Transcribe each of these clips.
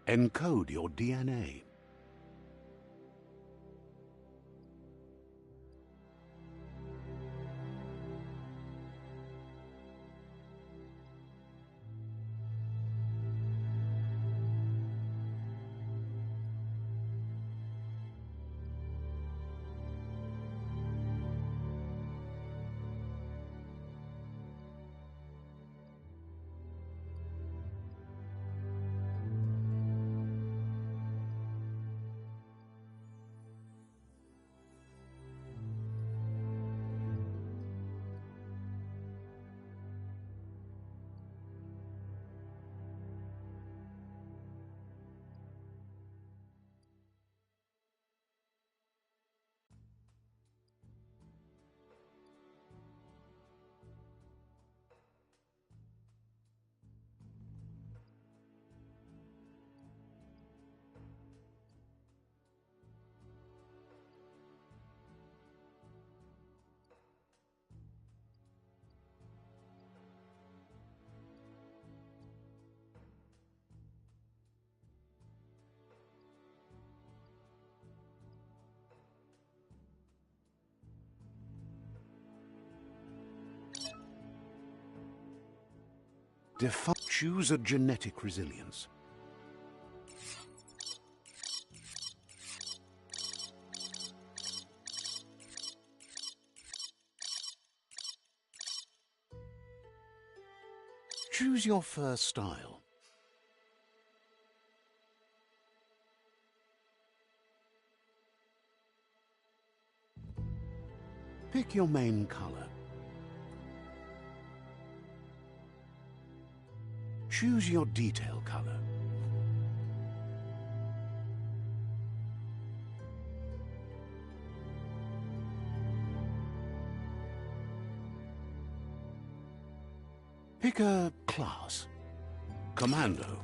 Encode your DNA. Choose a genetic resilience. Choose your first style. Pick your main color. Choose your detail color. Pick a class. Commando.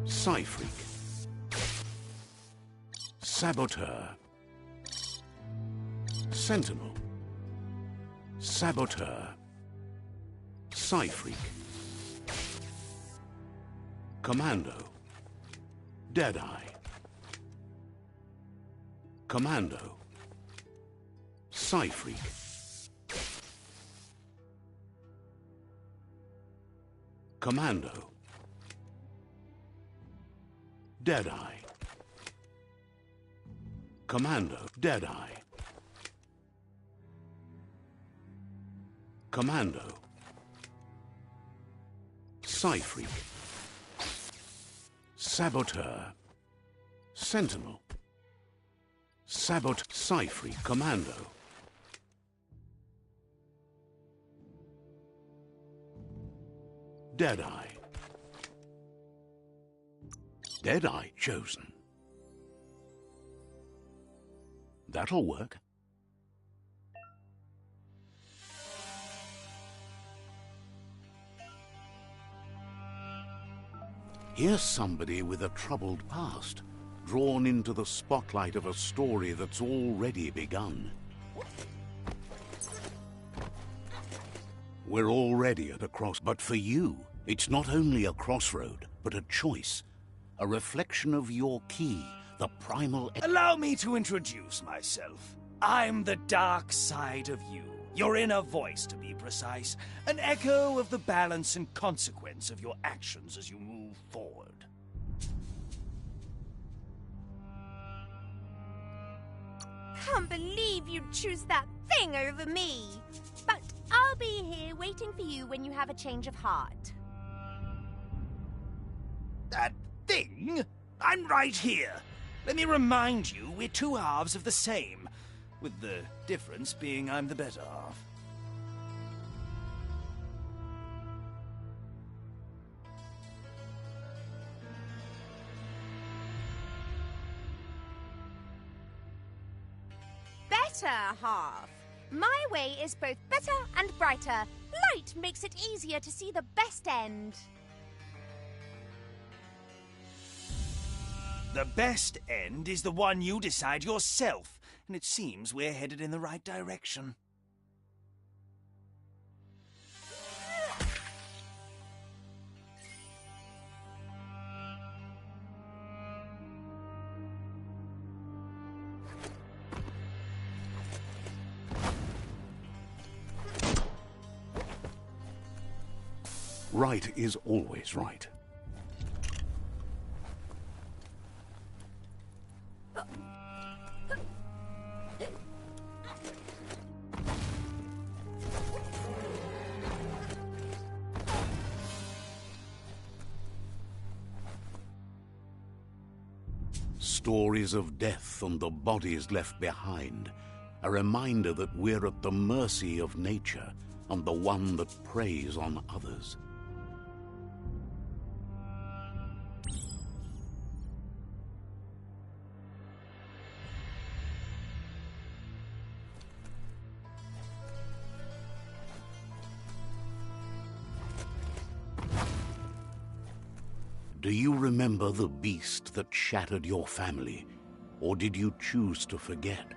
Psy-Freak. Saboteur. Sentinel. Saboteur. Psy-Freak. Commando. Deadeye. Commando. Psy-Freak. Commando. Deadeye. Commando. Deadeye. Commando. Psy-Freak. Saboteur. Sentinel. Psy-Freak. Commando. Deadeye. Deadeye chosen. That'll work. Here's somebody with a troubled past, drawn into the spotlight of a story that's already begun. We're already at a but for you, it's not only a crossroad, but a choice. A reflection of your key, the primal... Allow me to introduce myself. I'm the dark side of you. Your inner voice, to be precise. An echo of the balance and consequence of your actions as you move forward. Can't believe you'd choose that thing over me. But I'll be here waiting for you when you have a change of heart. That thing? I'm right here. Let me remind you, we're two halves of the same. With the difference being I'm the better half. Better half. My way is both better and brighter. Light makes it easier to see the best end. The best end is the one you decide yourself, and it seems we're headed in the right direction. Right is always right. Stories of death and the bodies left behind, a reminder that we're at the mercy of nature and the one that preys on others. Do you remember the beast that shattered your family, or did you choose to forget?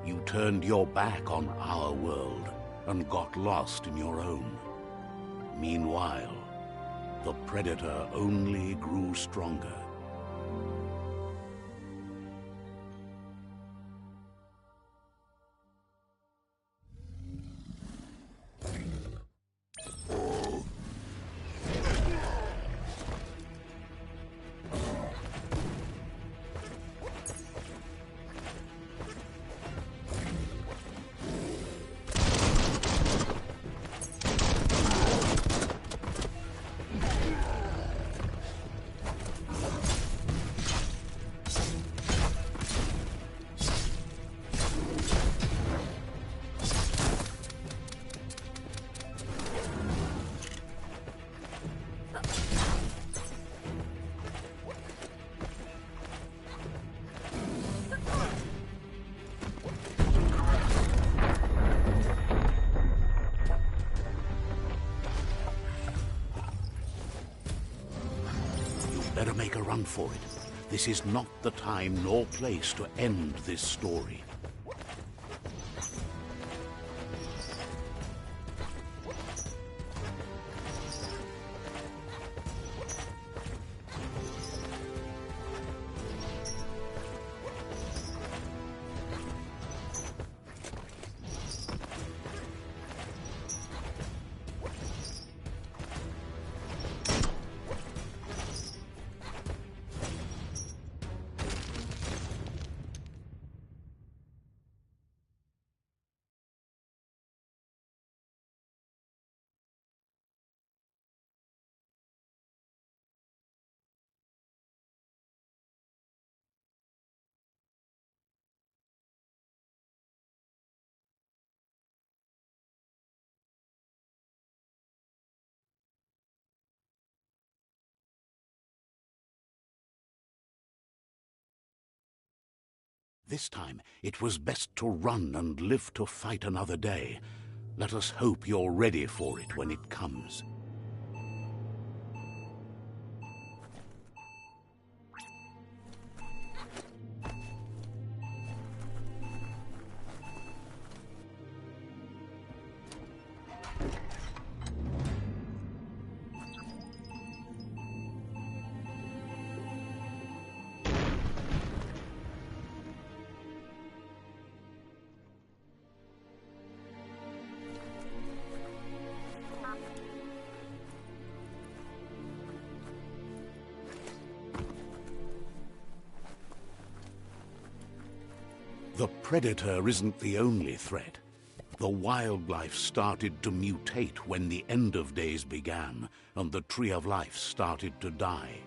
You turned your back on our world and got lost in your own. Meanwhile, the Predator only grew stronger. Better make a run for it. This is not the time nor place to end this story. This time, it was best to run and live to fight another day. Let us hope you're ready for it when it comes. The Predator isn't the only threat. The wildlife started to mutate when the end of days began, and the Tree of Life started to die.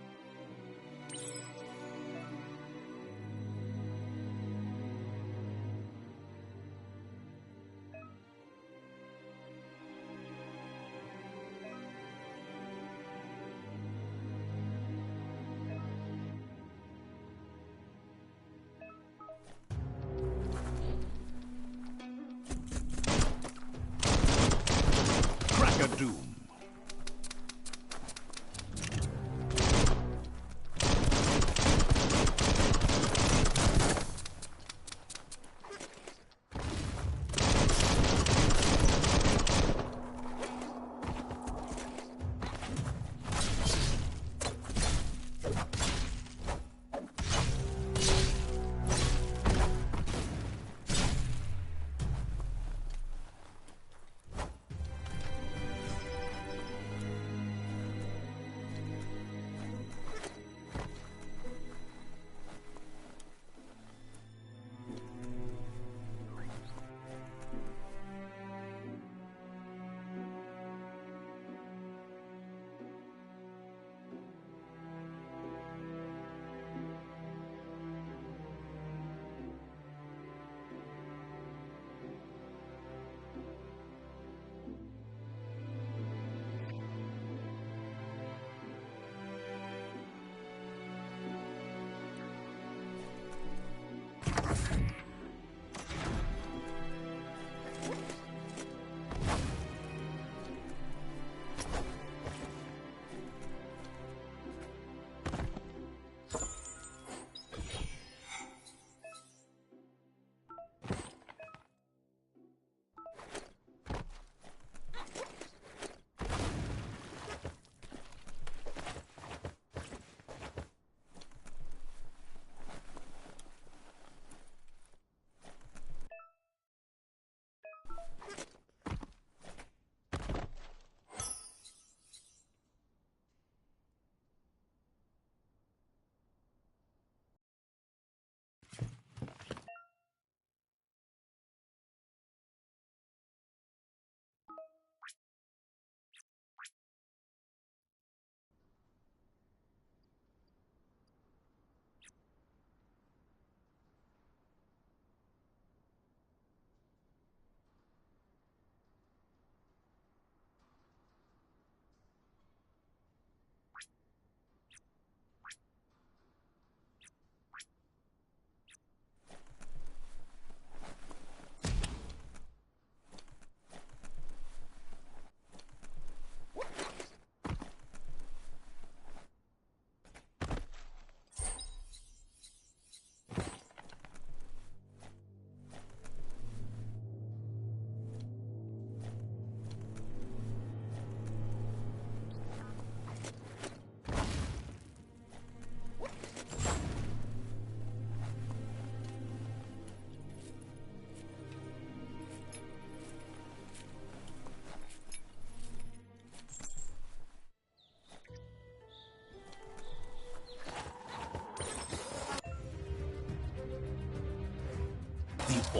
Doom.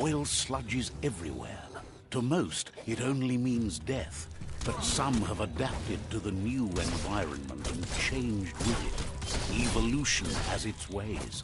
Oil sludges everywhere. To most, it only means death. But some have adapted to the new environment and changed with it. Evolution has its ways.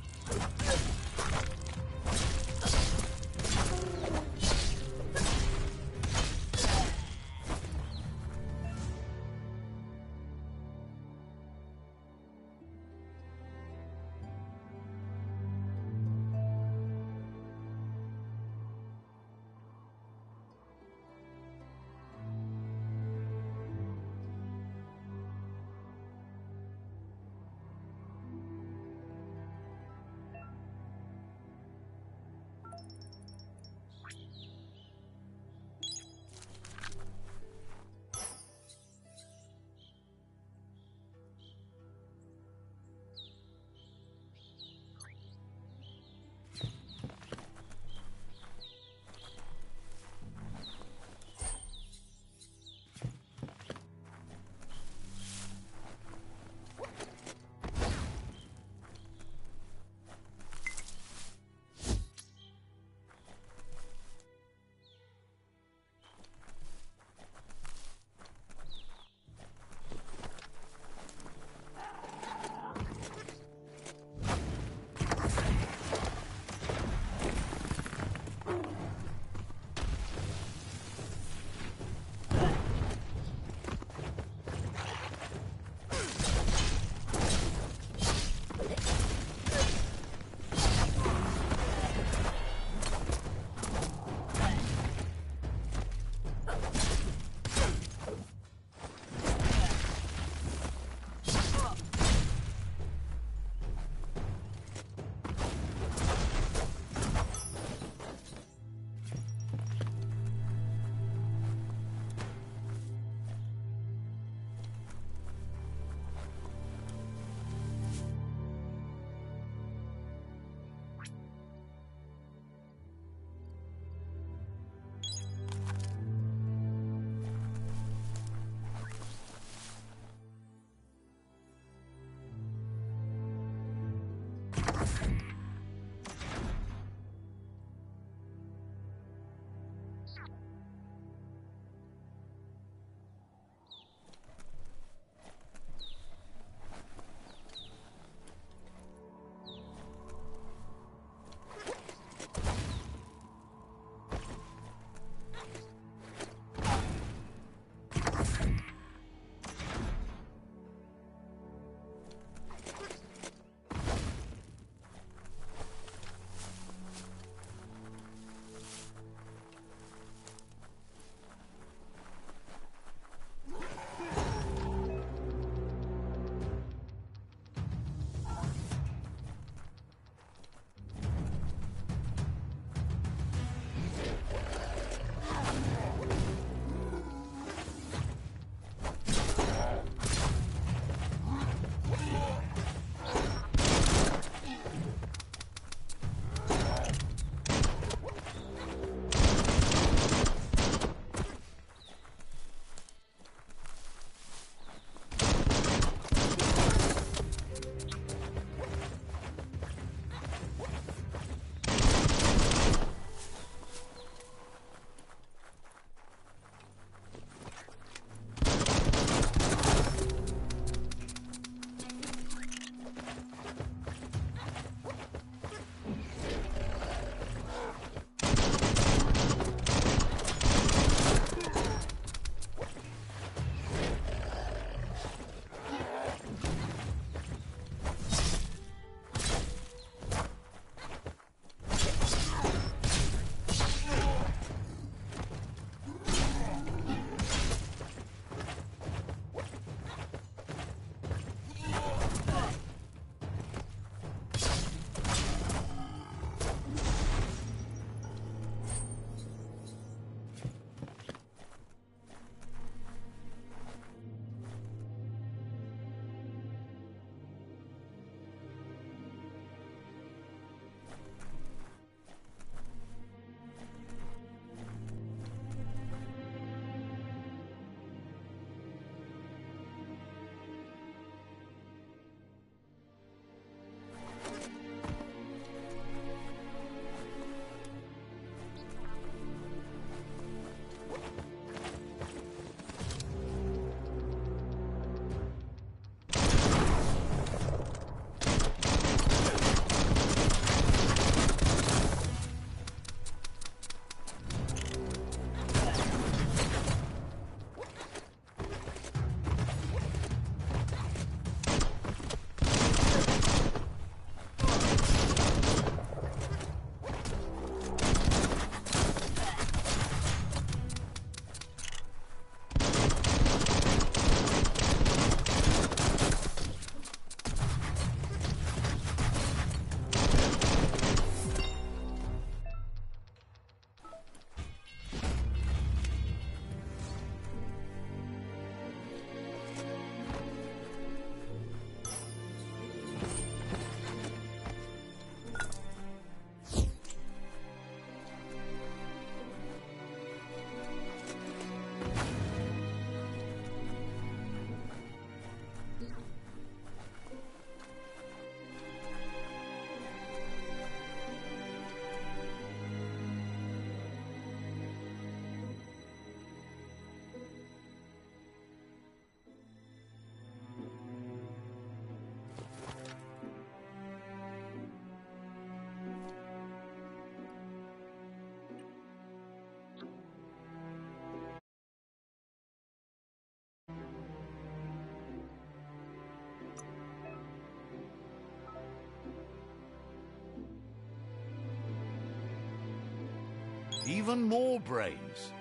Even more brains.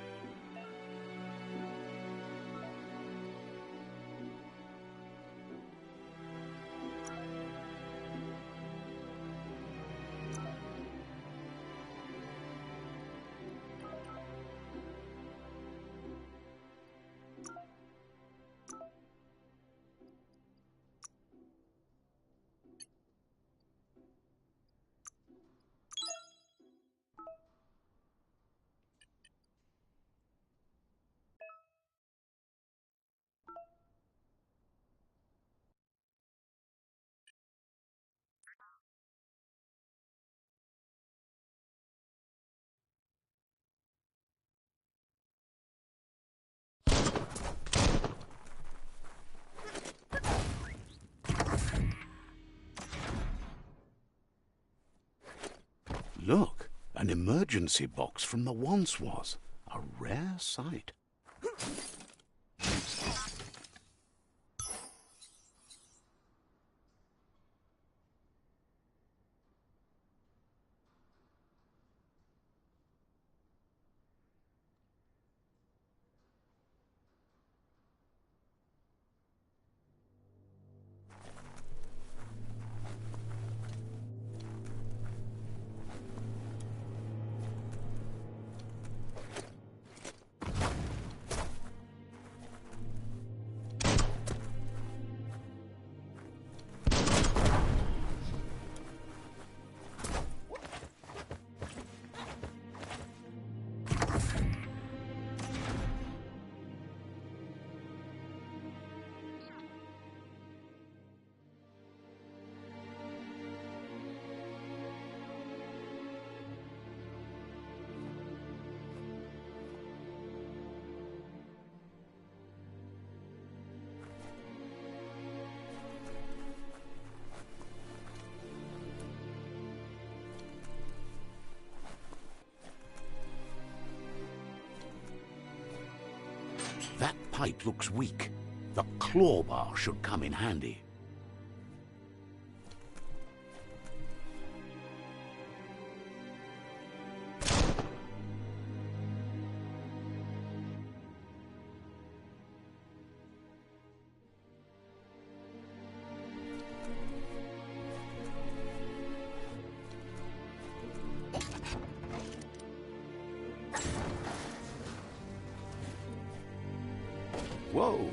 Look, an emergency box from the once was. A rare sight. That pipe looks weak. The claw bar should come in handy. Whoa!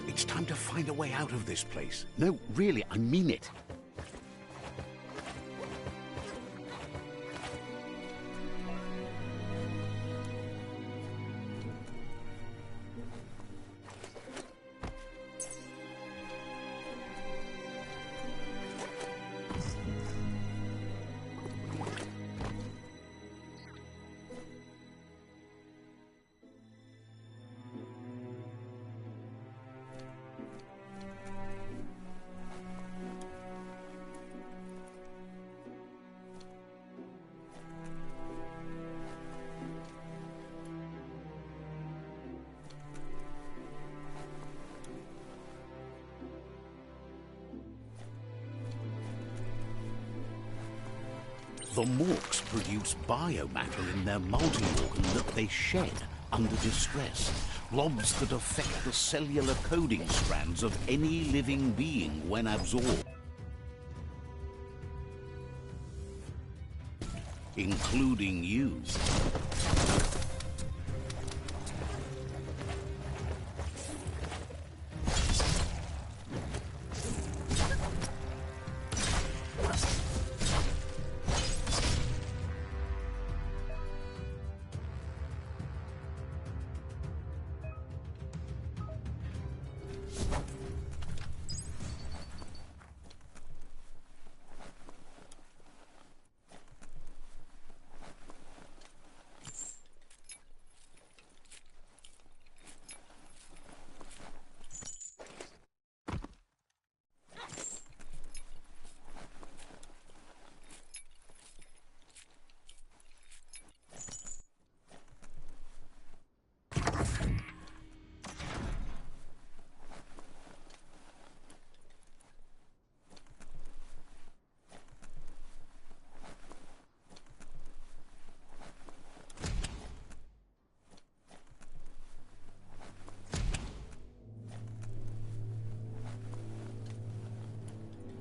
It's time to find a way out of this place. No, really, I mean it. The Morks produce biomatter in their multi-organ that they shed under distress. Blobs that affect the cellular coding strands of any living being when absorbed. Including you.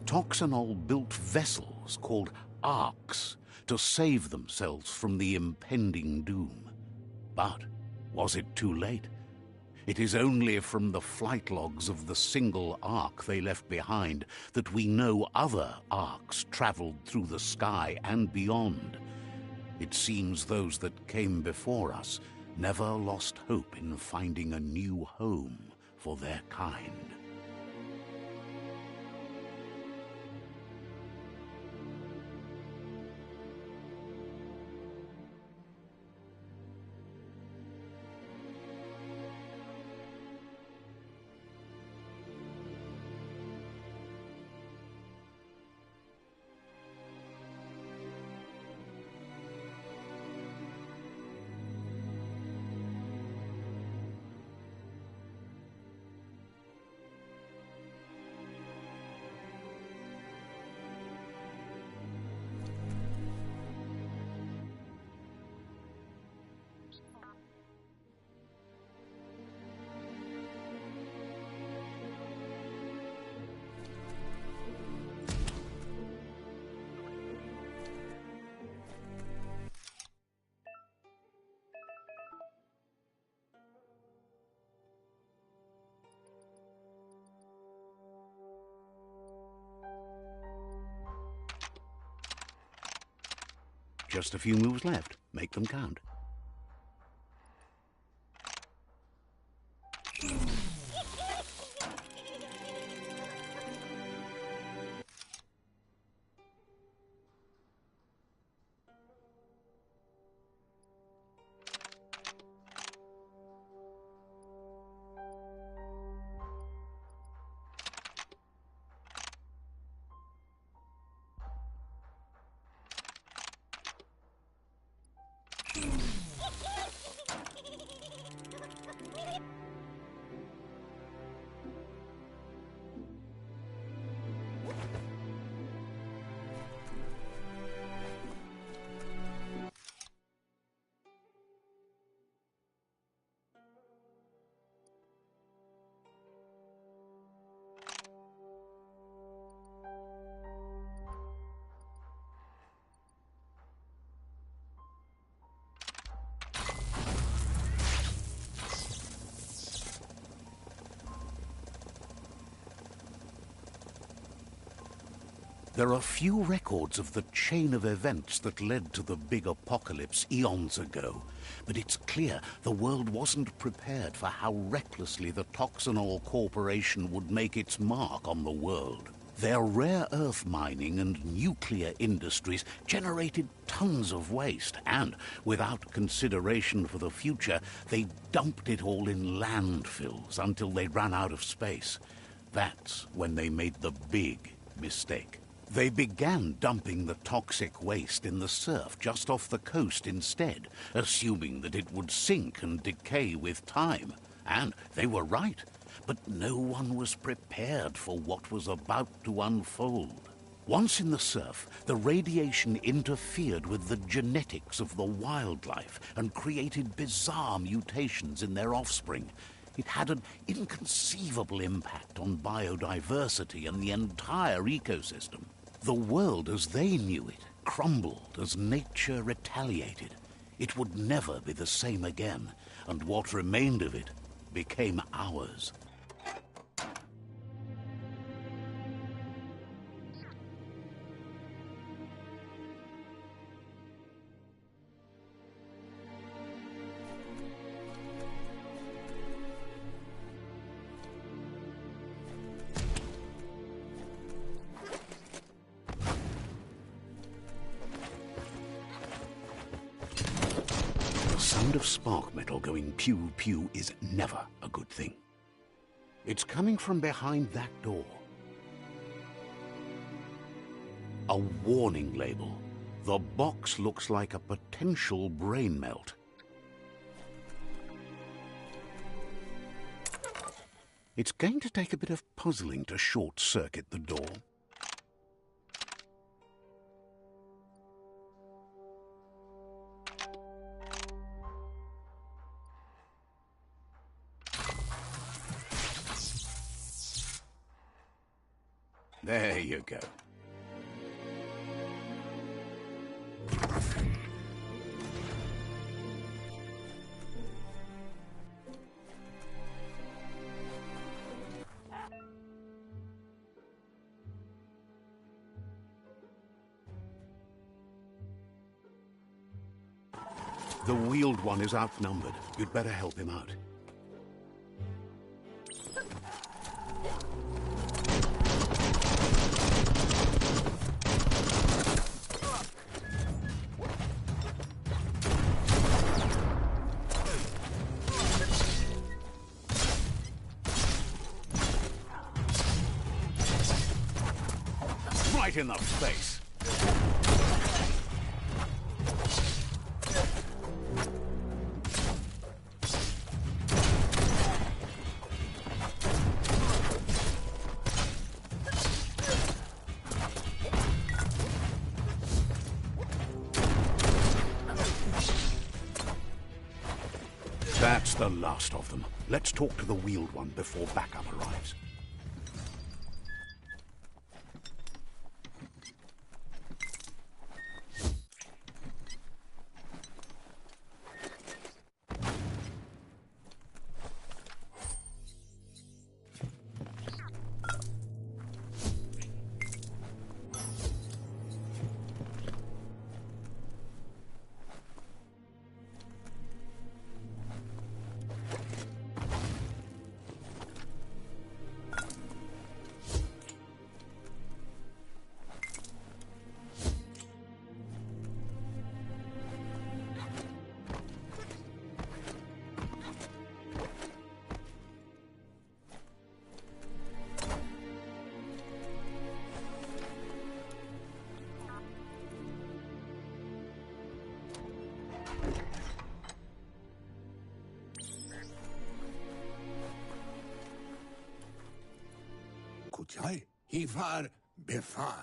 Toxanol built vessels called arks to save themselves from the impending doom. But was it too late? It is only from the flight logs of the single ark they left behind that we know other arks traveled through the sky and beyond. It seems those that came before us never lost hope in finding a new home for their kind. Just a few moves left. Make them count. There are few records of the chain of events that led to the big apocalypse eons ago, but it's clear the world wasn't prepared for how recklessly the Toxanol Corporation would make its mark on the world. Their rare earth mining and nuclear industries generated tons of waste, and without consideration for the future, they dumped it all in landfills until they ran out of space. That's when they made the big mistake. They began dumping the toxic waste in the surf just off the coast instead, assuming that it would sink and decay with time. And they were right, but no one was prepared for what was about to unfold. Once in the surf, the radiation interfered with the genetics of the wildlife and created bizarre mutations in their offspring. It had an inconceivable impact on biodiversity and the entire ecosystem. The world as they knew it crumbled as nature retaliated. It would never be the same again, and what remained of it became ours. The sound of spark metal going pew-pew is never a good thing. It's coming from behind that door. A warning label. The box looks like a potential brain melt. It's going to take a bit of puzzling to short-circuit the door. There you go. The wheeled one is outnumbered. You'd better help him out. Right in the face. That's the last of them. Let's talk to the wheeled one before backup arrives.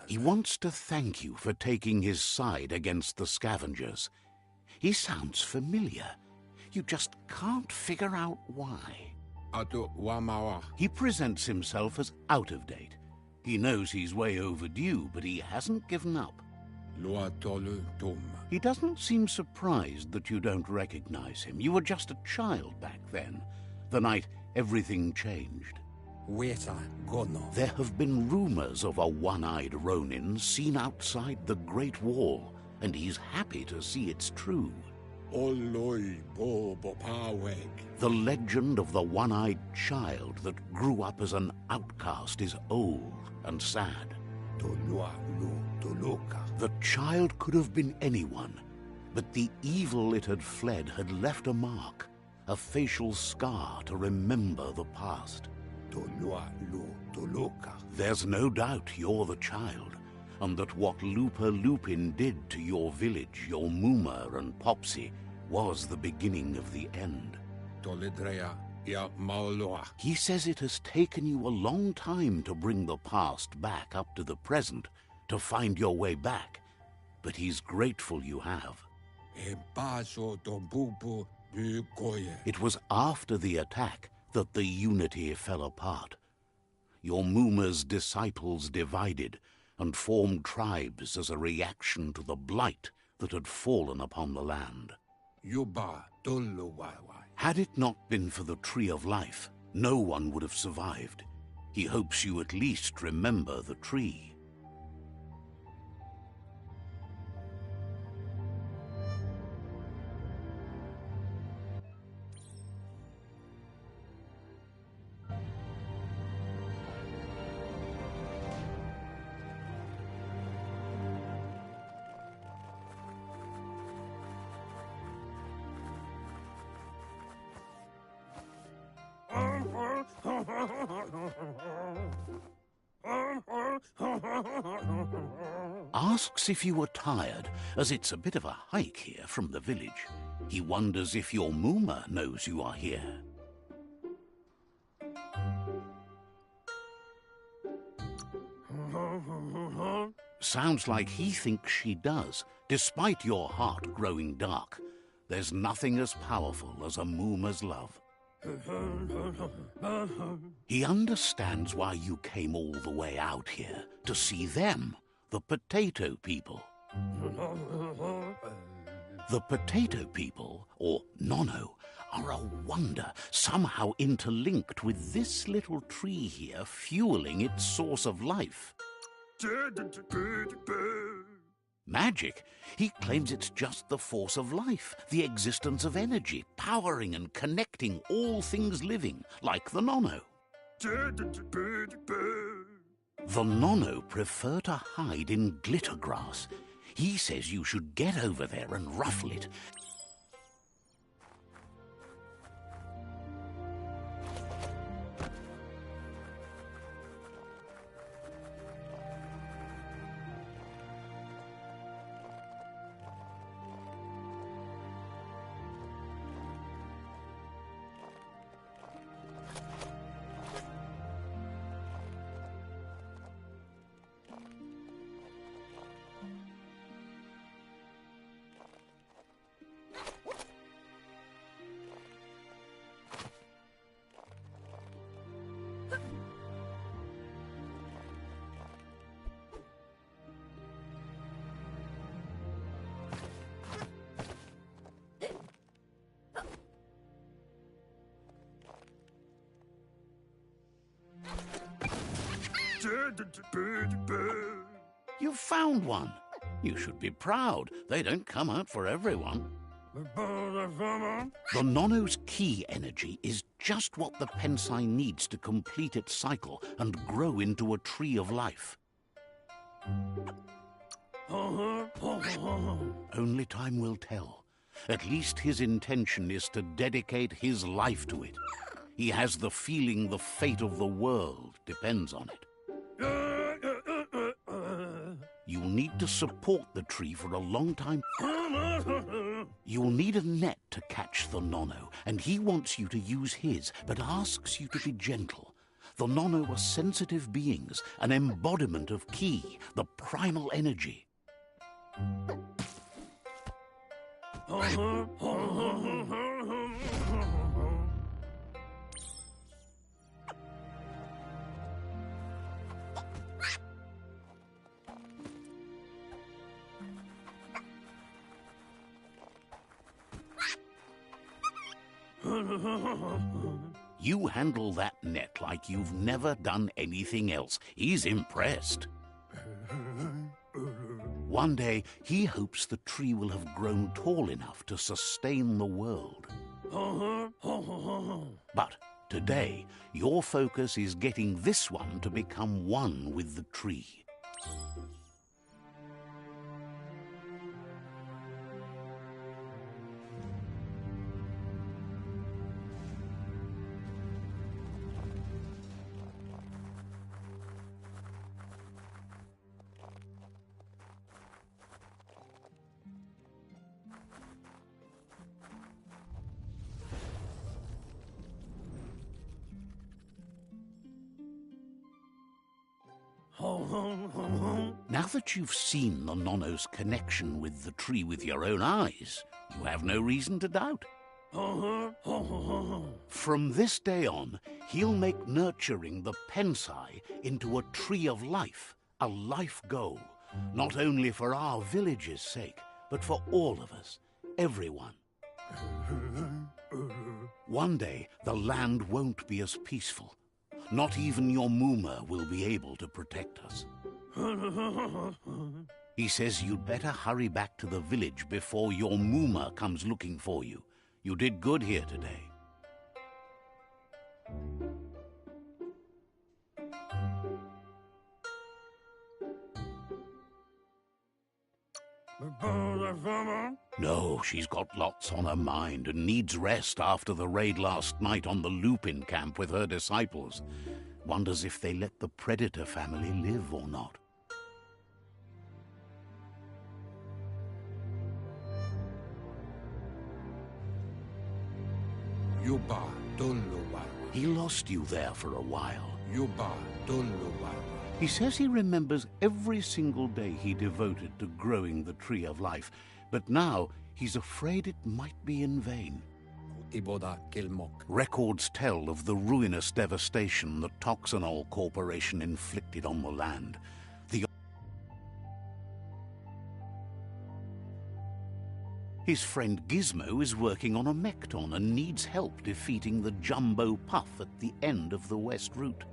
He wants to thank you for taking his side against the scavengers. He sounds familiar. You just can't figure out why. He presents himself as out of date. He knows he's way overdue, but he hasn't given up. He doesn't seem surprised that you don't recognize him. You were just a child back then, the night everything changed. There have been rumors of a one-eyed Ronin seen outside the Great Wall, and he's happy to see it's true. The legend of the one-eyed child that grew up as an outcast is old and sad. The child could have been anyone, but the evil it had fled had left a mark, a facial scar to remember the past. There's no doubt you're the child, and that what Lupa Lupin did to your village, your Muma and Popsy, was the beginning of the end. He says it has taken you a long time to bring the past back up to the present, to find your way back, but he's grateful you have. It was after the attack that the unity fell apart. Your Muma's disciples divided and formed tribes as a reaction to the blight that had fallen upon the land. Had it not been for the Tree of Life, no one would have survived. He hopes you at least remember the tree. Asks if you were tired, as it's a bit of a hike here from the village. He wonders if your Muma knows you are here. Sounds like he thinks she does, despite your heart growing dark. There's nothing as powerful as a Muma's love. He understands why you came all the way out here, to see them, the potato people. The potato people, or Nono, are a wonder, somehow interlinked with this little tree here fueling its source of life. Magic? He claims it's just the force of life, the existence of energy, powering and connecting all things living, like the Nono. The Nono prefer to hide in glitter grass. He says you should get over there and ruffle it. You found one. You should be proud. They don't come out for everyone. The Nono's key energy is just what the Pensai needs to complete its cycle and grow into a tree of life. Only time will tell. At least his intention is to dedicate his life to it. He has the feeling the fate of the world depends on it. You'll need to support the tree for a long time. You'll need a net to catch the Nono, and he wants you to use his, but asks you to be gentle. The Nono are sensitive beings, an embodiment of Ki, the primal energy. You handle that net like you've never done anything else. He's impressed. One day, he hopes the tree will have grown tall enough to sustain the world. But today, your focus is getting this one to become one with the tree. Now that you've seen the Nono's connection with the tree with your own eyes, you have no reason to doubt. From this day on, he'll make nurturing the Pensai into a tree of life, a life goal, not only for our village's sake, but for all of us, everyone. One day, the land won't be as peaceful. Not even your Muma will be able to protect us. He says you'd better hurry back to the village before your Muma comes looking for you. You did good here today. No, she's got lots on her mind and needs rest after the raid last night on the Lupin camp with her disciples. Wonders if they let the Predator family live or not. He lost you there for a while. He says he remembers every single day he devoted to growing the Tree of Life, but now he's afraid it might be in vain. Iboda Gilmok. Records tell of the ruinous devastation the Toxanol Corporation inflicted on the land. His friend Gizmo is working on a Mekton and needs help defeating the Jumbo Puff at the end of the West Route.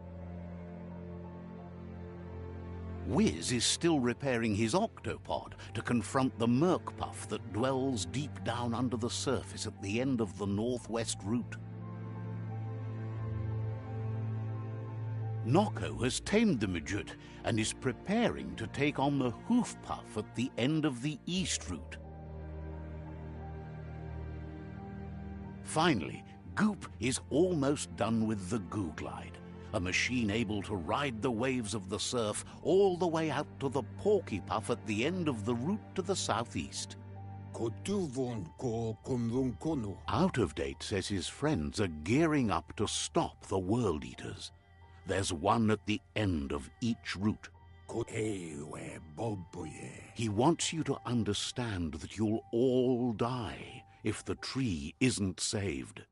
Wiz is still repairing his octopod to confront the Merc Puff that dwells deep down under the surface at the end of the Northwest Route. Noko has tamed the Midget and is preparing to take on the Hoof Puff at the end of the East Route. Finally, Goop is almost done with the Goo Glide, a machine able to ride the waves of the surf all the way out to the Porky Puff at the end of the route to the southeast. Out of Date says his friends are gearing up to stop the World Eaters. There's one at the end of each route. He wants you to understand that you'll all die if the tree isn't saved.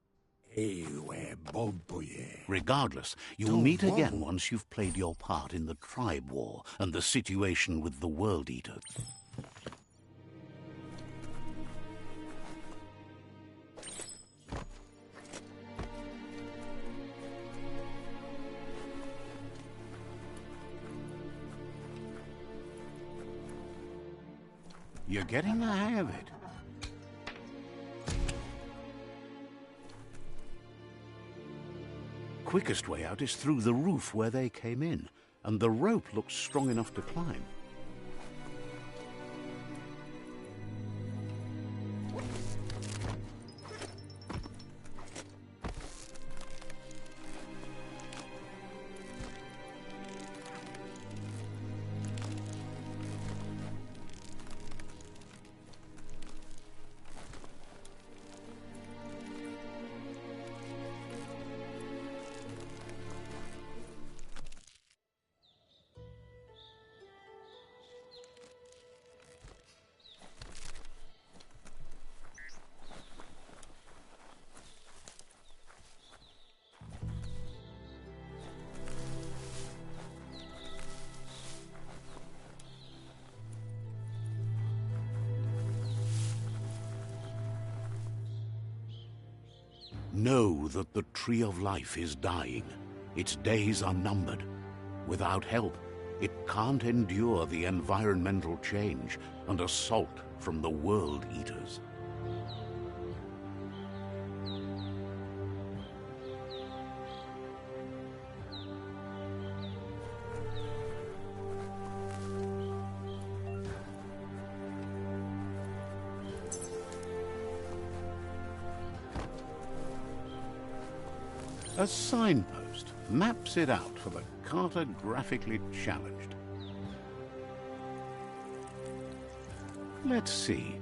Regardless, you'll meet again once you've played your part in the tribe war and the situation with the World Eaters. You're getting the hang of it. Quickest way out is through the roof where they came in, and the rope looks strong enough to climb. Know that the Tree of Life is dying. Its days are numbered. Without help, it can't endure the environmental change and assault from the World Eaters. A signpost maps it out for the cartographically challenged. Let's see.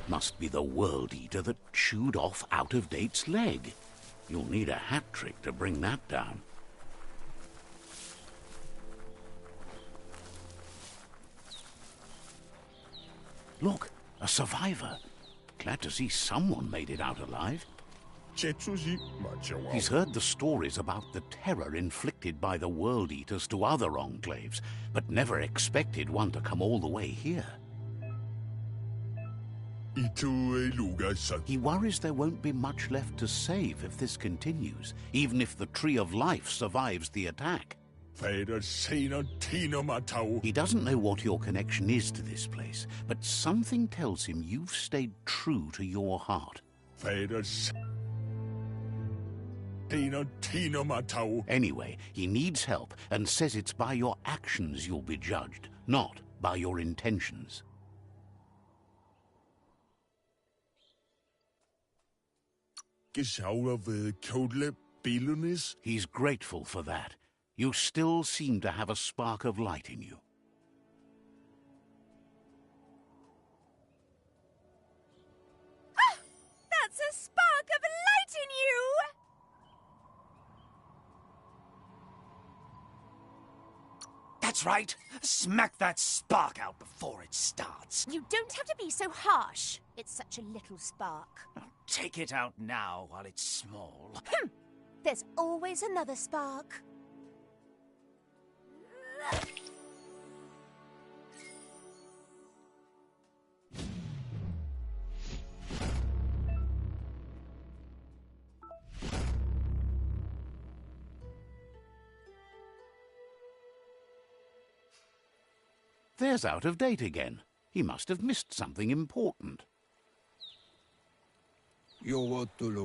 Must be the World Eater that chewed off Out of Date's leg. You'll need a hat trick to bring that down. Look, a survivor. Glad to see someone made it out alive. He's heard the stories about the terror inflicted by the World Eaters to other enclaves, but never expected one to come all the way here. He worries there won't be much left to save if this continues, even if the Tree of Life survives the attack. He doesn't know what your connection is to this place, but something tells him you've stayed true to your heart. Tino Matau. Anyway, he needs help and says it's by your actions you'll be judged, not by your intentions. Gesauer ved Kodle Bilunis. He's grateful for that. You still seem to have a spark of light in you. Ah! That's a spark of light in you! That's right. Smack that spark out before it starts. You don't have to be so harsh. It's such a little spark. Take it out now while it's small. There's always another spark. There's Out of Date again. He must have missed something important.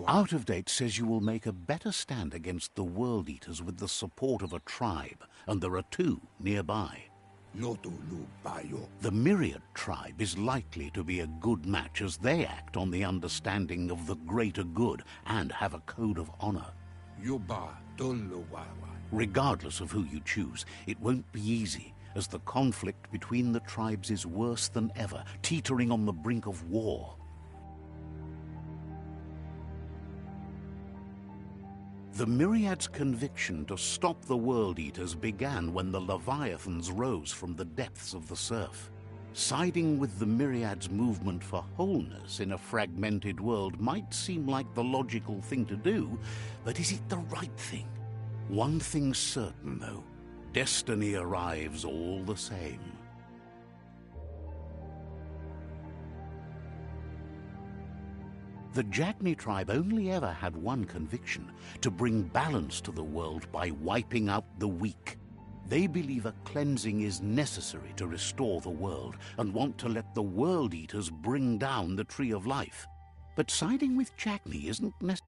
Out of Date says you will make a better stand against the World Eaters with the support of a tribe, and there are two nearby. The Myriad tribe is likely to be a good match as they act on the understanding of the greater good and have a code of honor. Regardless of who you choose, it won't be easy, as the conflict between the tribes is worse than ever, teetering on the brink of war. The Myriad's conviction to stop the World Eaters began when the Leviathans rose from the depths of the surf. Siding with the Myriad's movement for wholeness in a fragmented world might seem like the logical thing to do, but is it the right thing? One thing's certain, though. Destiny arrives all the same. The Bgmi tribe only ever had one conviction: to bring balance to the world by wiping out the weak. They believe a cleansing is necessary to restore the world and want to let the World Eaters bring down the Tree of Life. But siding with Bgmi isn't necessarily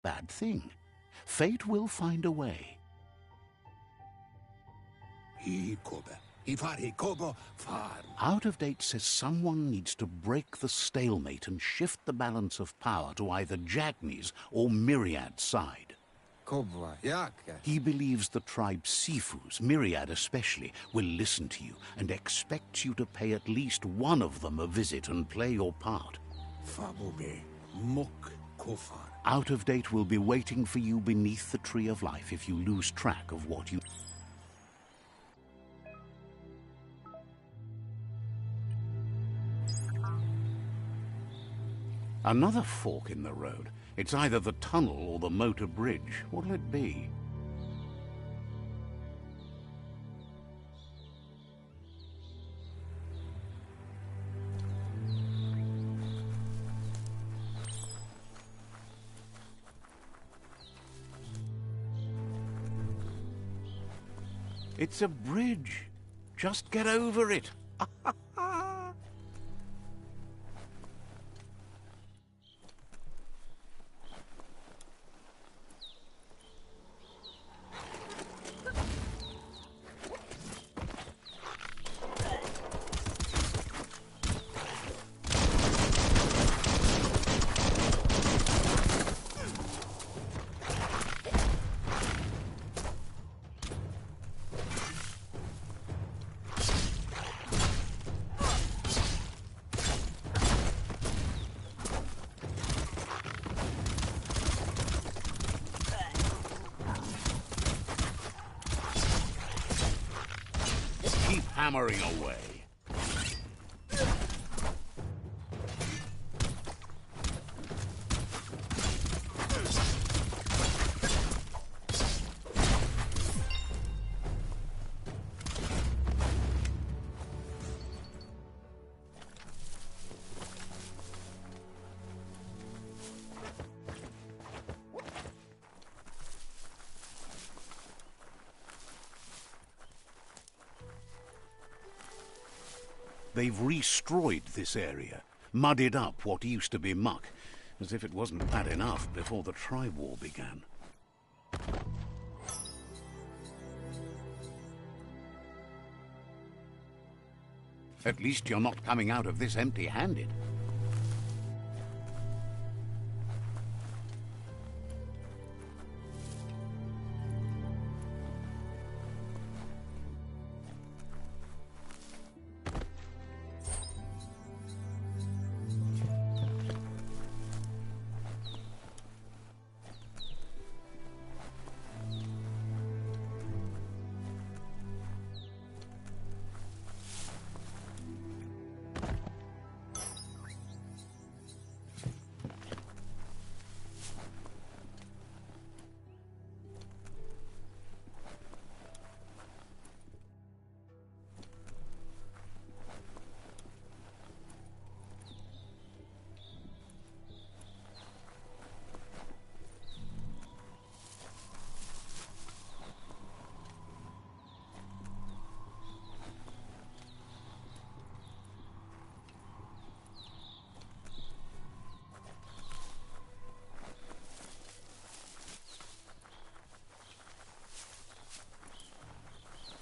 a bad thing. Fate will find a way. Out of Date says someone needs to break the stalemate and shift the balance of power to either Bgmi's or Myriad's side. He believes the tribe Sifus, Myriad especially, will listen to you and expects you to pay at least one of them a visit and play your part. Out of Date will be waiting for you beneath the Tree of Life if you lose track of what you... Another fork in the road. It's either the tunnel or the motor bridge. What'll it be? It's a bridge. Just get over it. Keep hammering away. They've destroyed this area, muddied up what used to be muck, As if it wasn't bad enough before the tribe war began. At least you're not coming out of this empty-handed.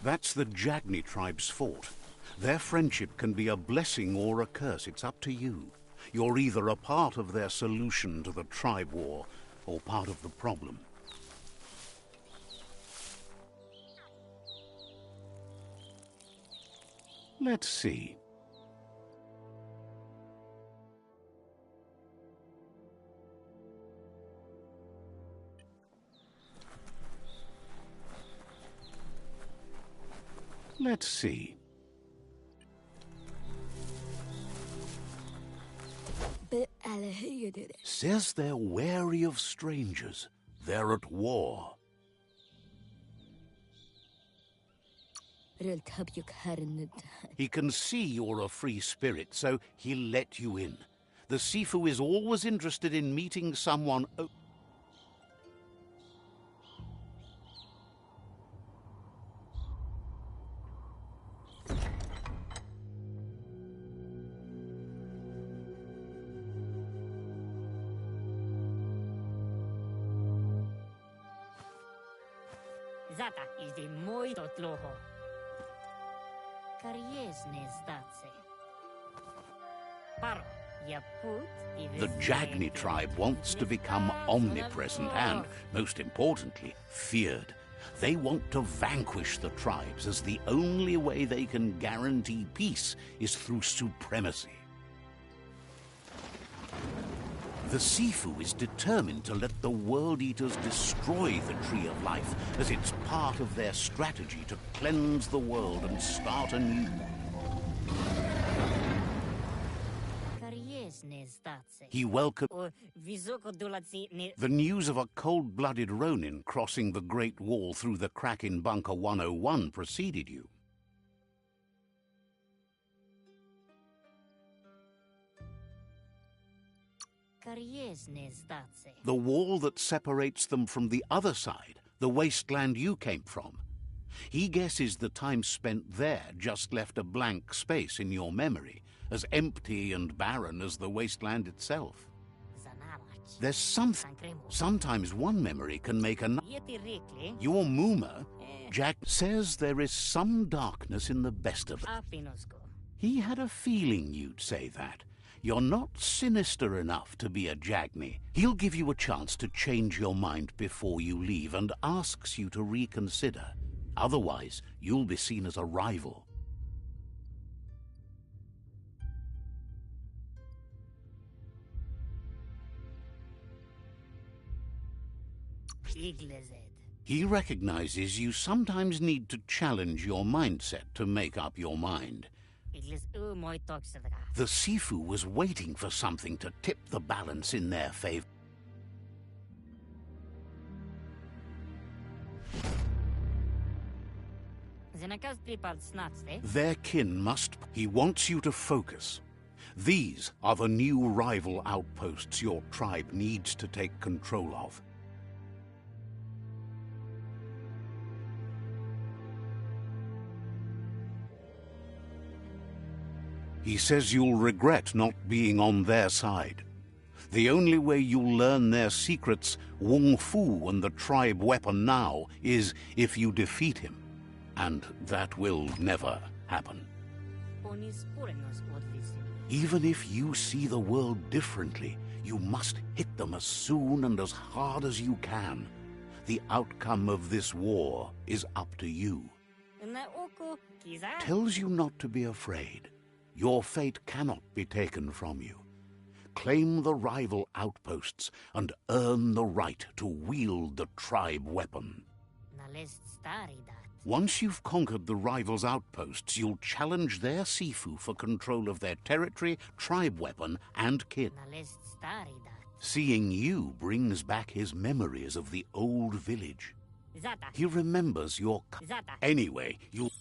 That's the Bgmi tribe's fort. Their friendship can be a blessing or a curse. It's up to you. You're either a part of their solution to the tribe war, or part of the problem. Let's see. Let's see. Says they're wary of strangers. They're at war. He can see you're a free spirit, so he'll let you in. The Sifu is always interested in meeting someone. Zata is the muito tloho. Kariesne zdace. Paro, ya put. The Bgmi tribe wants to become omnipresent and, most importantly, feared. They want to vanquish the tribes, as the only way they can guarantee peace is through supremacy. The Sifu is determined to let the World Eaters destroy the Tree of Life, as it's part of their strategy to cleanse the world and start anew. He welcomed the news of a cold-blooded Ronin crossing the Great Wall through the crack in Bunker 101 preceded you. The wall that separates them from the other side, the wasteland you came from. He guesses the time spent there just left a blank space in your memory, as empty and barren as the wasteland itself. There's something. Sometimes one memory can make another. Your Muma, Jack, says there is some darkness in the best of them. He had a feeling you'd say that. You're not sinister enough to be a Bgmi. He'll give you a chance to change your mind before you leave and asks you to reconsider. Otherwise, you'll be seen as a rival. He recognizes you sometimes need to challenge your mindset to make up your mind. The Sifu was waiting for something to tip the balance in their favor. Their kin must. He wants you to focus. These are the new rival outposts your tribe needs to take control of. He says you'll regret not being on their side. The only way you'll learn their secrets, Wung Fu and the tribe weapon now, is if you defeat him. And that will never happen. Onis purenos odlisin. Even if you see the world differently, you must hit them as soon and as hard as you can. The outcome of this war is up to you. Na oko kiza. Tells you not to be afraid. Your fate cannot be taken from you. Claim the rival outposts and earn the right to wield the tribe weapon. Na lest stari dat. Once you've conquered the rivals' outposts, you'll challenge their Sifu for control of their territory, tribe weapon, and kin. Na lest stari dat. Seeing you brings back his memories of the old village. Zata. He remembers your... Zata. Anyway, you'll...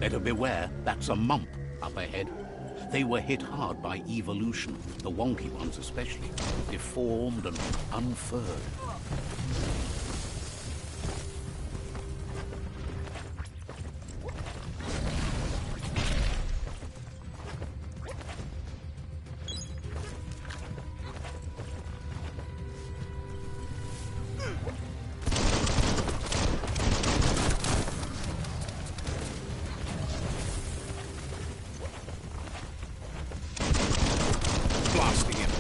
Better beware, that's a mump up ahead. They were hit hard by evolution, the wonky ones especially, deformed and unfurred. Blasting him.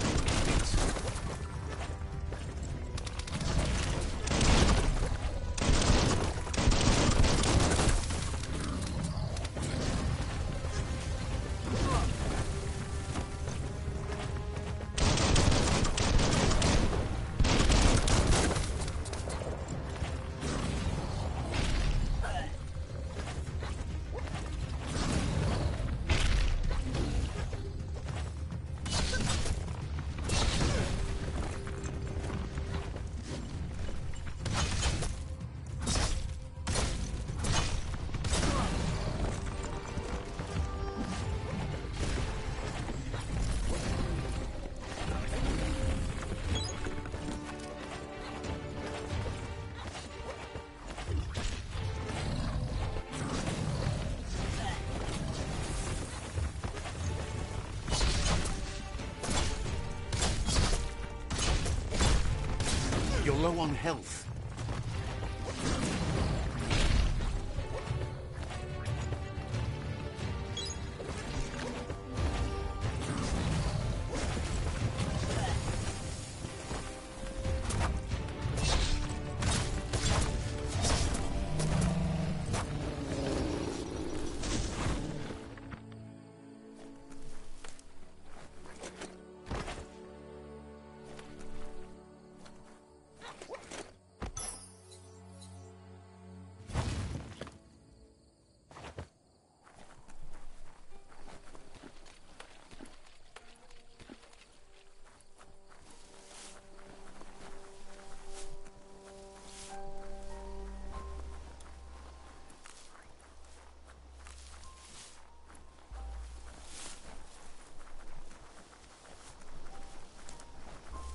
You're low on health.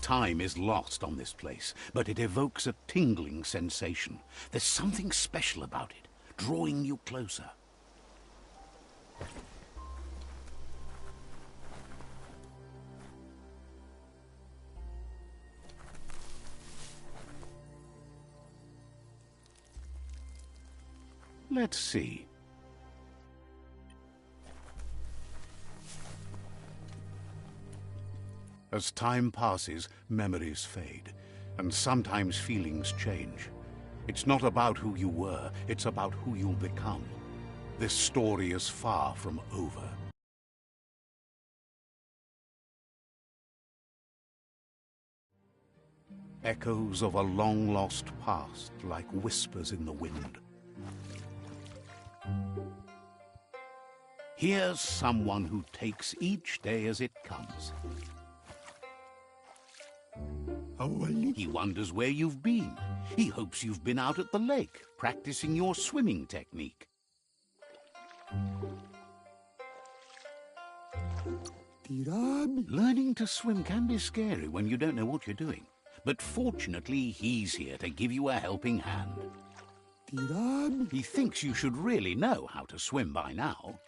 Time is lost on this place, but it evokes a tingling sensation. There's something special about it, drawing you closer. Let's see. As time passes, memories fade, and sometimes feelings change. It's not about who you were, it's about who you'll become. This story is far from over. Echoes of a long-lost past, like whispers in the wind. Here's someone who takes each day as it comes. He wonders where you've been. He hopes you've been out at the lake, practicing your swimming technique. Learning to swim can be scary when you don't know what you're doing. But fortunately, he's here to give you a helping hand. He thinks you should really know how to swim by now.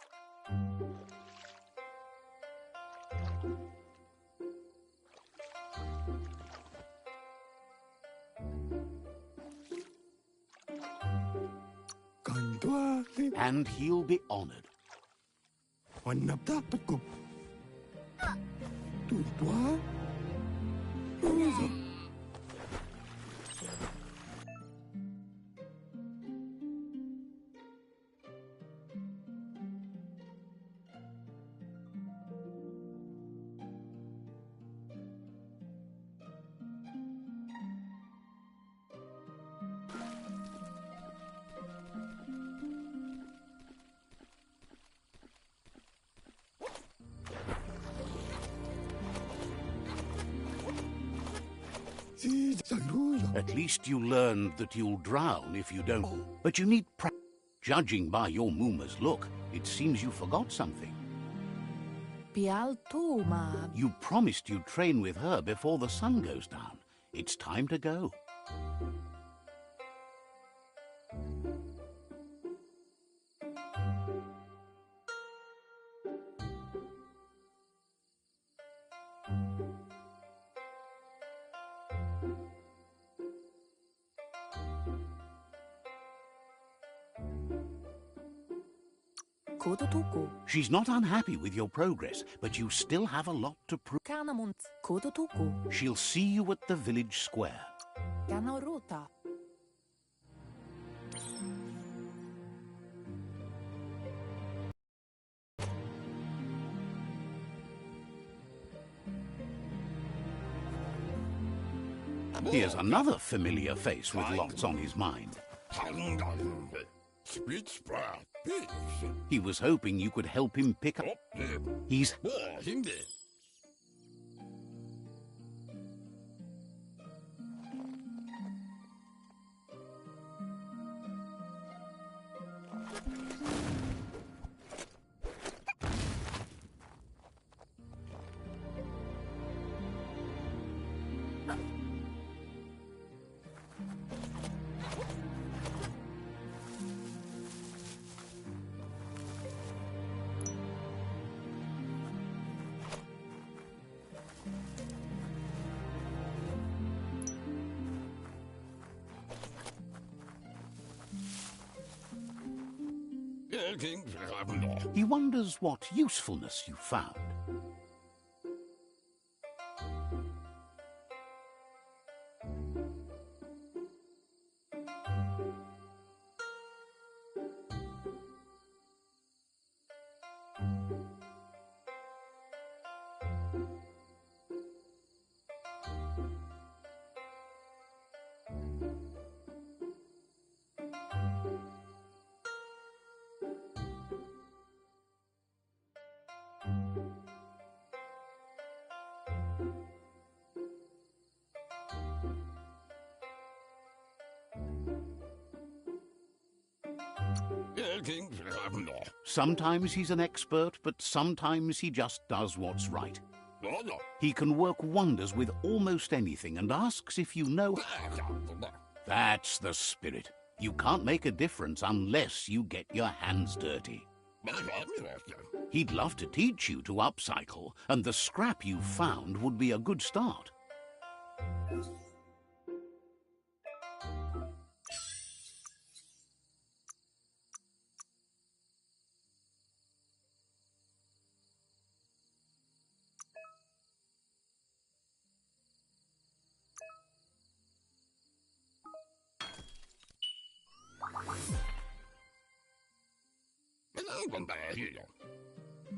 And he'll be honored. At least you learned that you'll drown if you don't. But you need practice. Judging by your Mooma's look, it seems you forgot something. You promised you'd train with her before the sun goes down. It's time to go. She's not unhappy with your progress, but you still have a lot to prove. She'll see you at the village square. Here's another familiar face with lots on his mind. He was hoping you could help him pick up. He's... He wonders what usefulness you found. Sometimes he's an expert, but sometimes he just does what's right. He can work wonders with almost anything and asks if you know. That's the spirit. You can't make a difference unless you get your hands dirty. He'd love to teach you to upcycle, and the scrap you found would be a good start.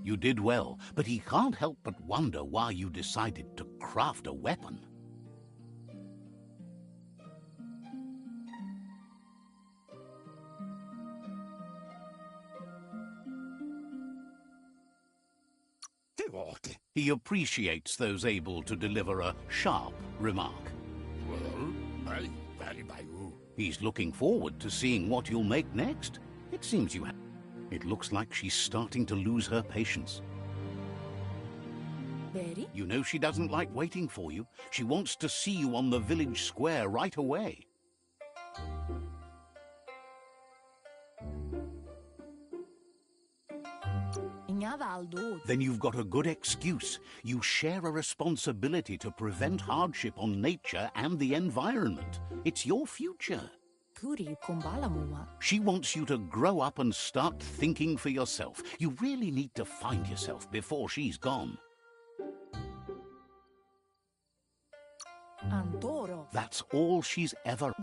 You did well, but he can't help but wonder why you decided to craft a weapon. He appreciates those able to deliver a sharp remark. He's looking forward to seeing what you'll make next. It seems you have. It looks like she's starting to lose her patience. Betty? You know she doesn't like waiting for you. She wants to see you on the village square right away. Then you've got a good excuse. You share a responsibility to prevent hardship on nature and the environment. It's your future. She wants you to grow up and start thinking for yourself. You really need to find yourself before she's gone. That's all she's ever.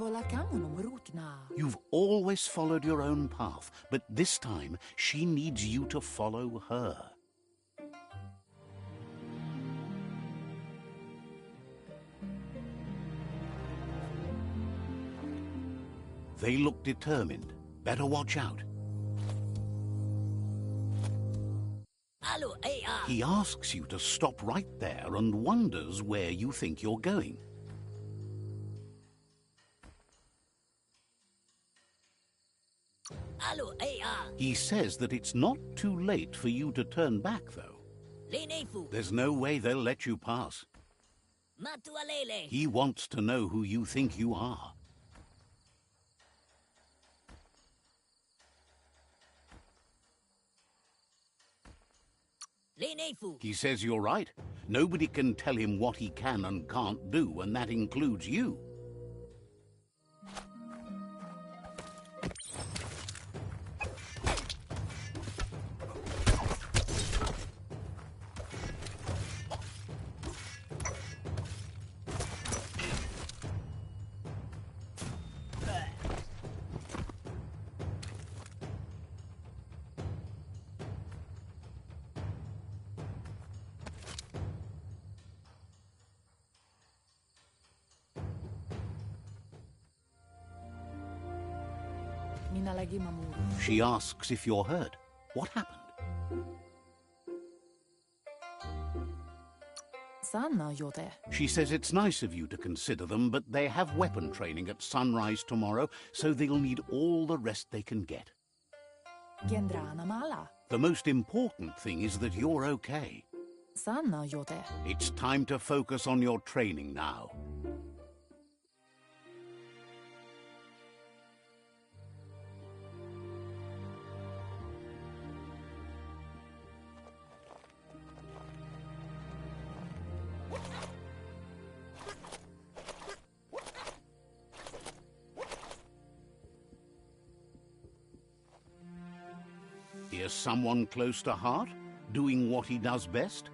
You've always followed your own path, but this time she needs you to follow her. They look determined. Better watch out. He asks you to stop right there and wonders where you think you're going. He says that it's not too late for you to turn back, though. There's no way they'll let you pass. He wants to know who you think you are. He says you're right. Nobody can tell him what he can and can't do, and that includes you. She asks if you're hurt. What happened? She says it's nice of you to consider them, but they have weapon training at sunrise tomorrow, so they'll need all the rest they can get. The most important thing is that you're okay. It's time to focus on your training now. Here's someone close to heart, doing what he does best.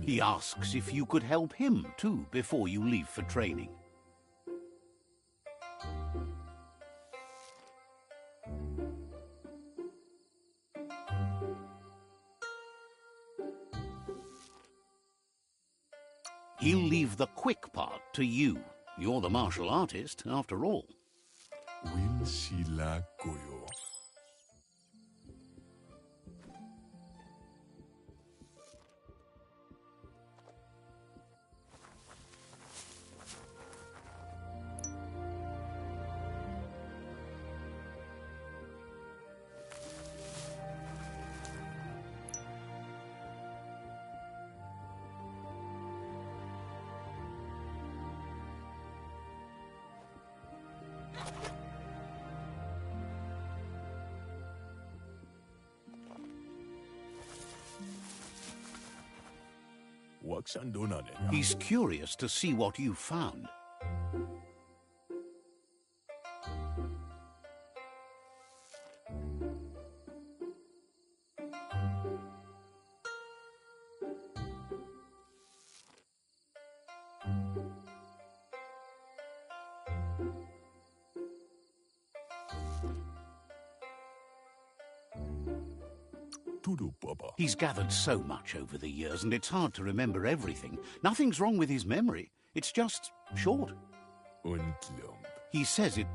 He asks if you could help him, too, before you leave for training. He'll leave the quick part to you. You're the martial artist, after all. He's curious to see what you've found. He's gathered so much over the years, and it's hard to remember everything. Nothing's wrong with his memory. It's just short. He says it...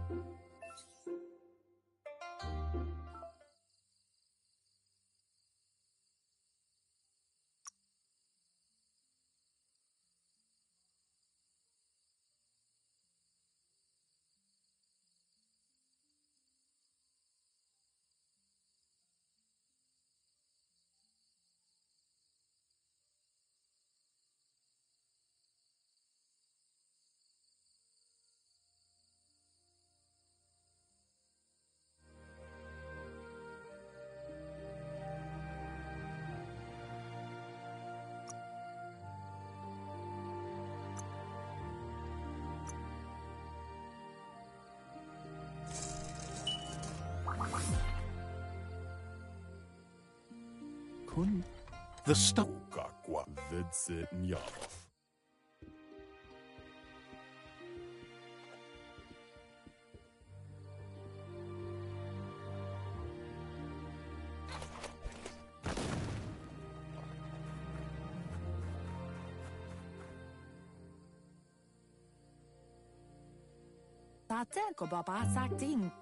The stuff...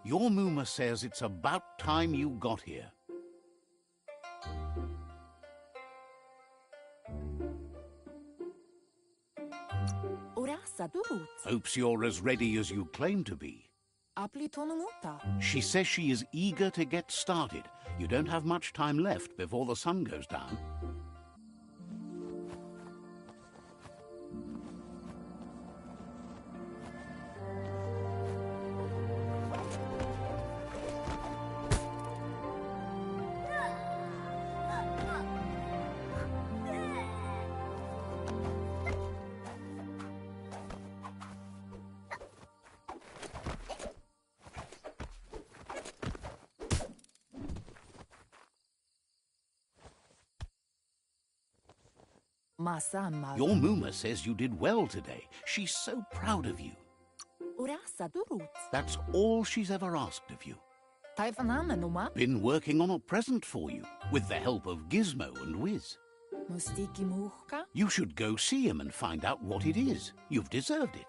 Your Muma says it's about time you got here. Hopes you're as ready as you claim to be. She says she is eager to get started. You don't have much time left before the sun goes down. Your Muma says you did well today. She's so proud of you. That's all she's ever asked of you. Been working on a present for you, with the help of Gizmo and Wiz. You should go see him and find out what it is. You've deserved it.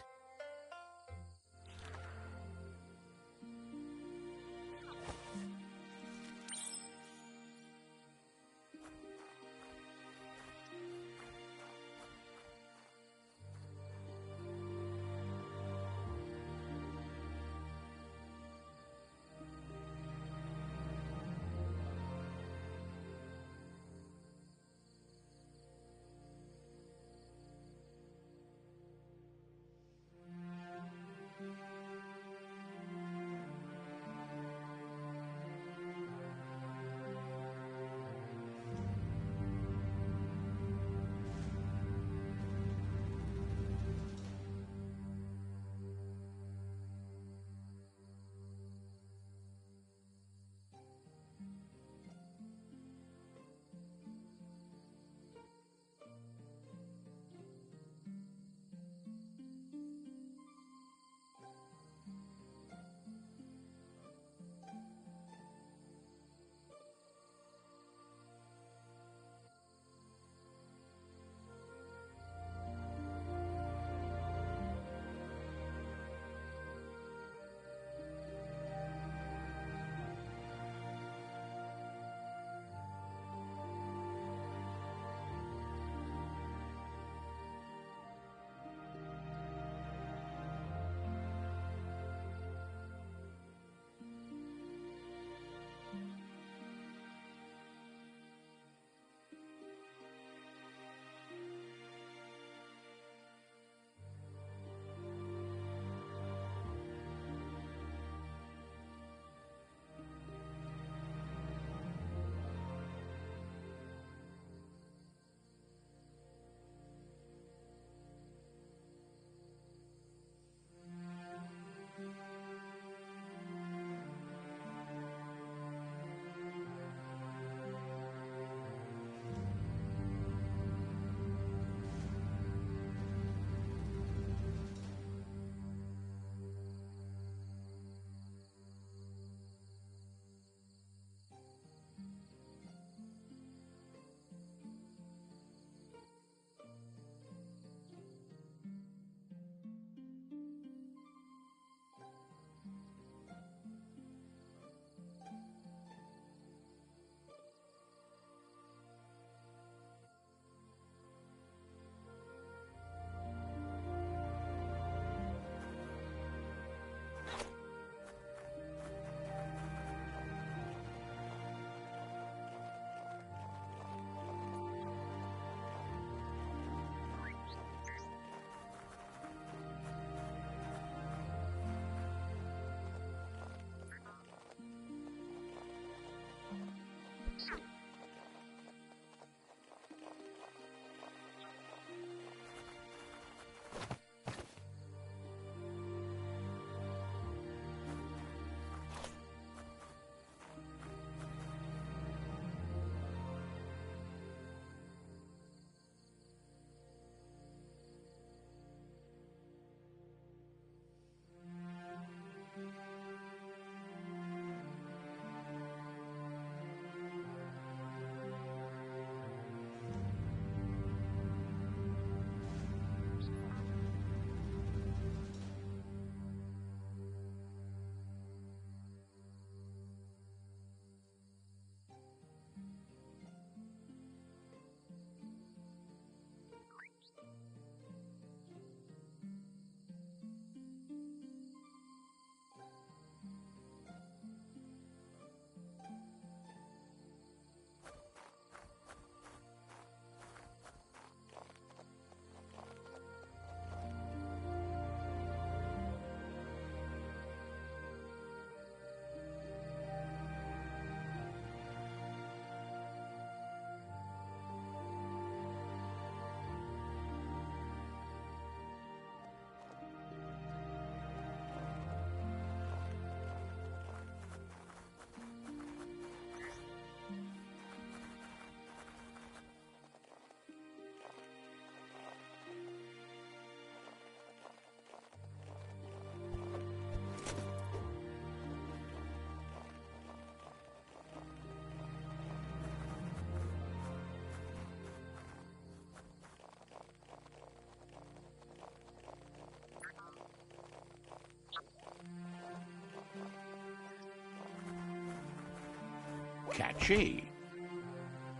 Catchy.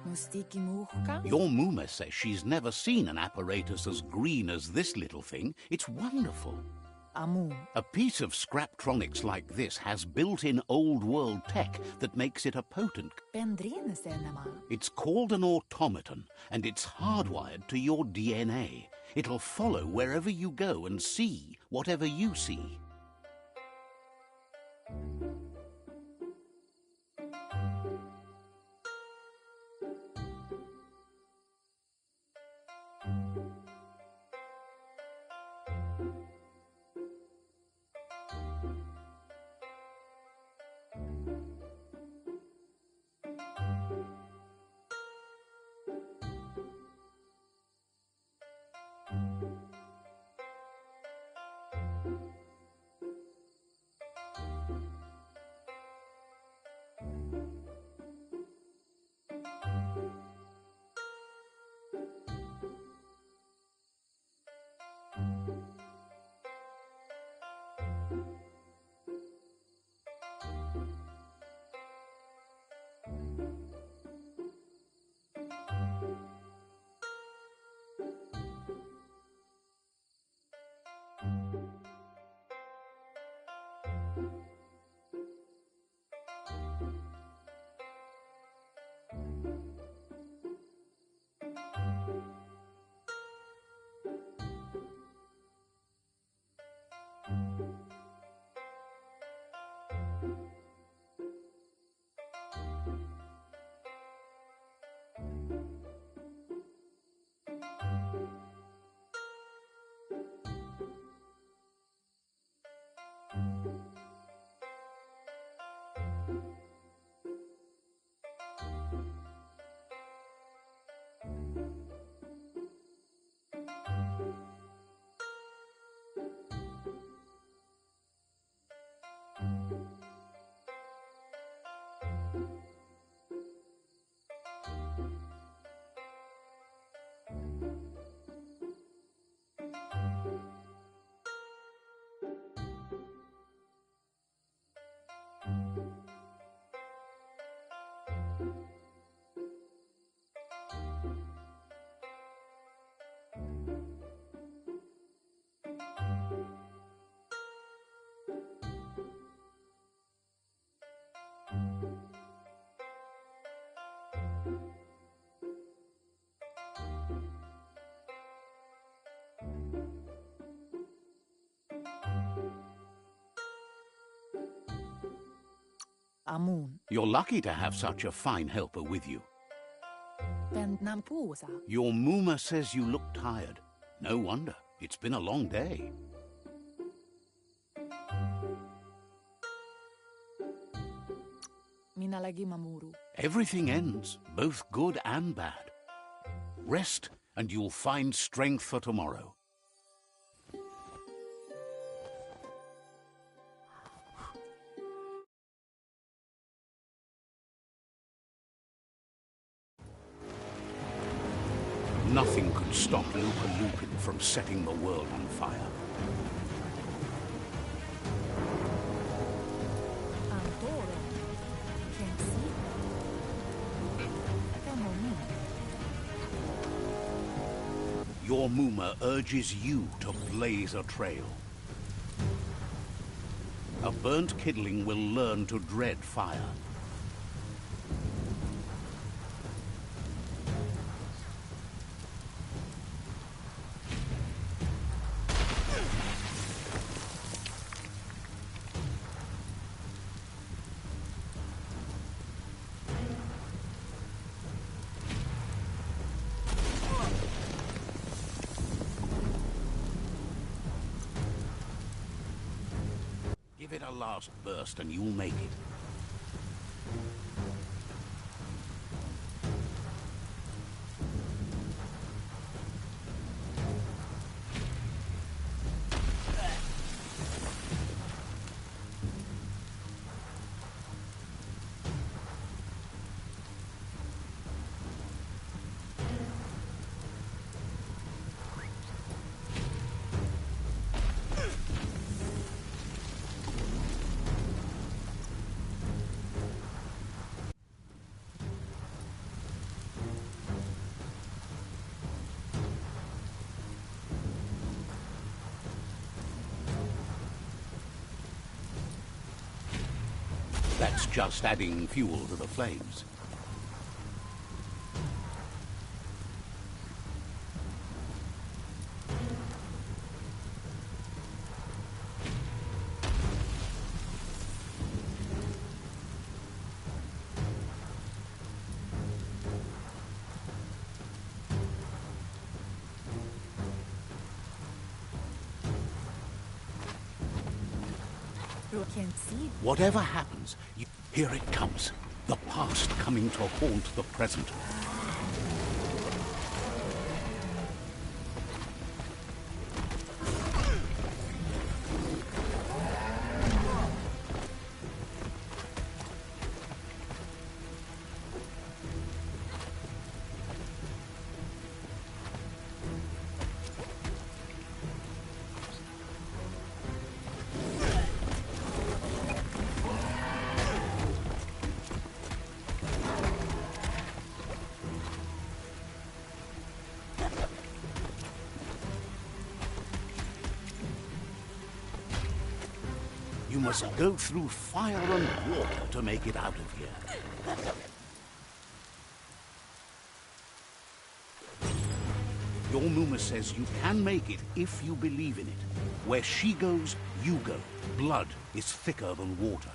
Mustiki muhka? Your Muma says she's never seen an apparatus as green as this little thing. It's wonderful. Amun. A piece of Scraptronics like this has built-in old-world tech that makes it a potent... Pendrine senema. It's called an automaton, and it's hardwired to your DNA. It'll follow wherever you go and see whatever you see. Amun. You're lucky to have such a fine helper with you. Pend nampusa. Your Muma says you look tired. No wonder. It's been a long day. Minalagi mamuru. Everything ends, both good and bad. Rest, and you'll find strength for tomorrow. Nothing could stop Lupa Lupin from setting the world on fire. Antoro. Kensi. Temoni. Your Muma urges you to blaze a trail. A burnt kidling will learn to dread fire. Give it a last burst and you'll make it. just adding fuel to the flames. Whatever happens, here it comes. The past coming to haunt the present. You must go through fire and water to make it out of here. Your Muma says you can make it if you believe in it. Where she goes, you go. Blood is thicker than water.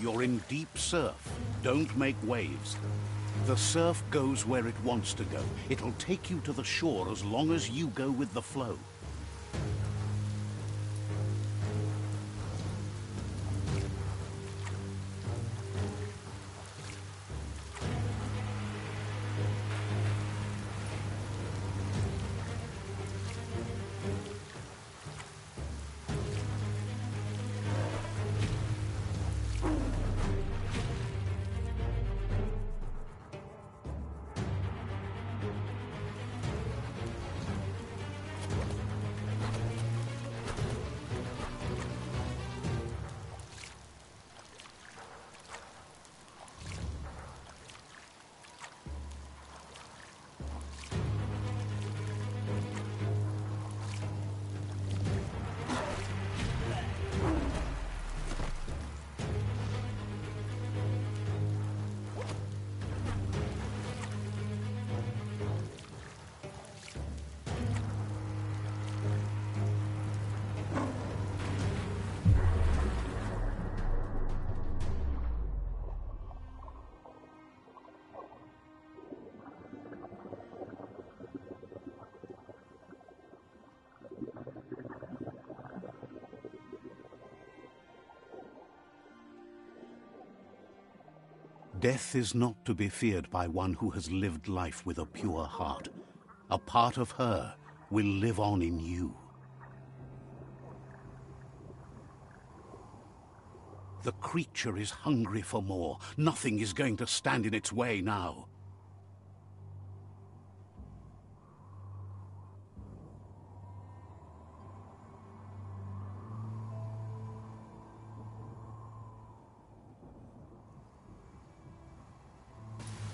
You're in deep surf. Don't make waves. The surf goes where it wants to go. It'll take you to the shore as long as you go with the flow. Death is not to be feared by one who has lived life with a pure heart. A part of her will live on in you. The creature is hungry for more. Nothing is going to stand in its way now.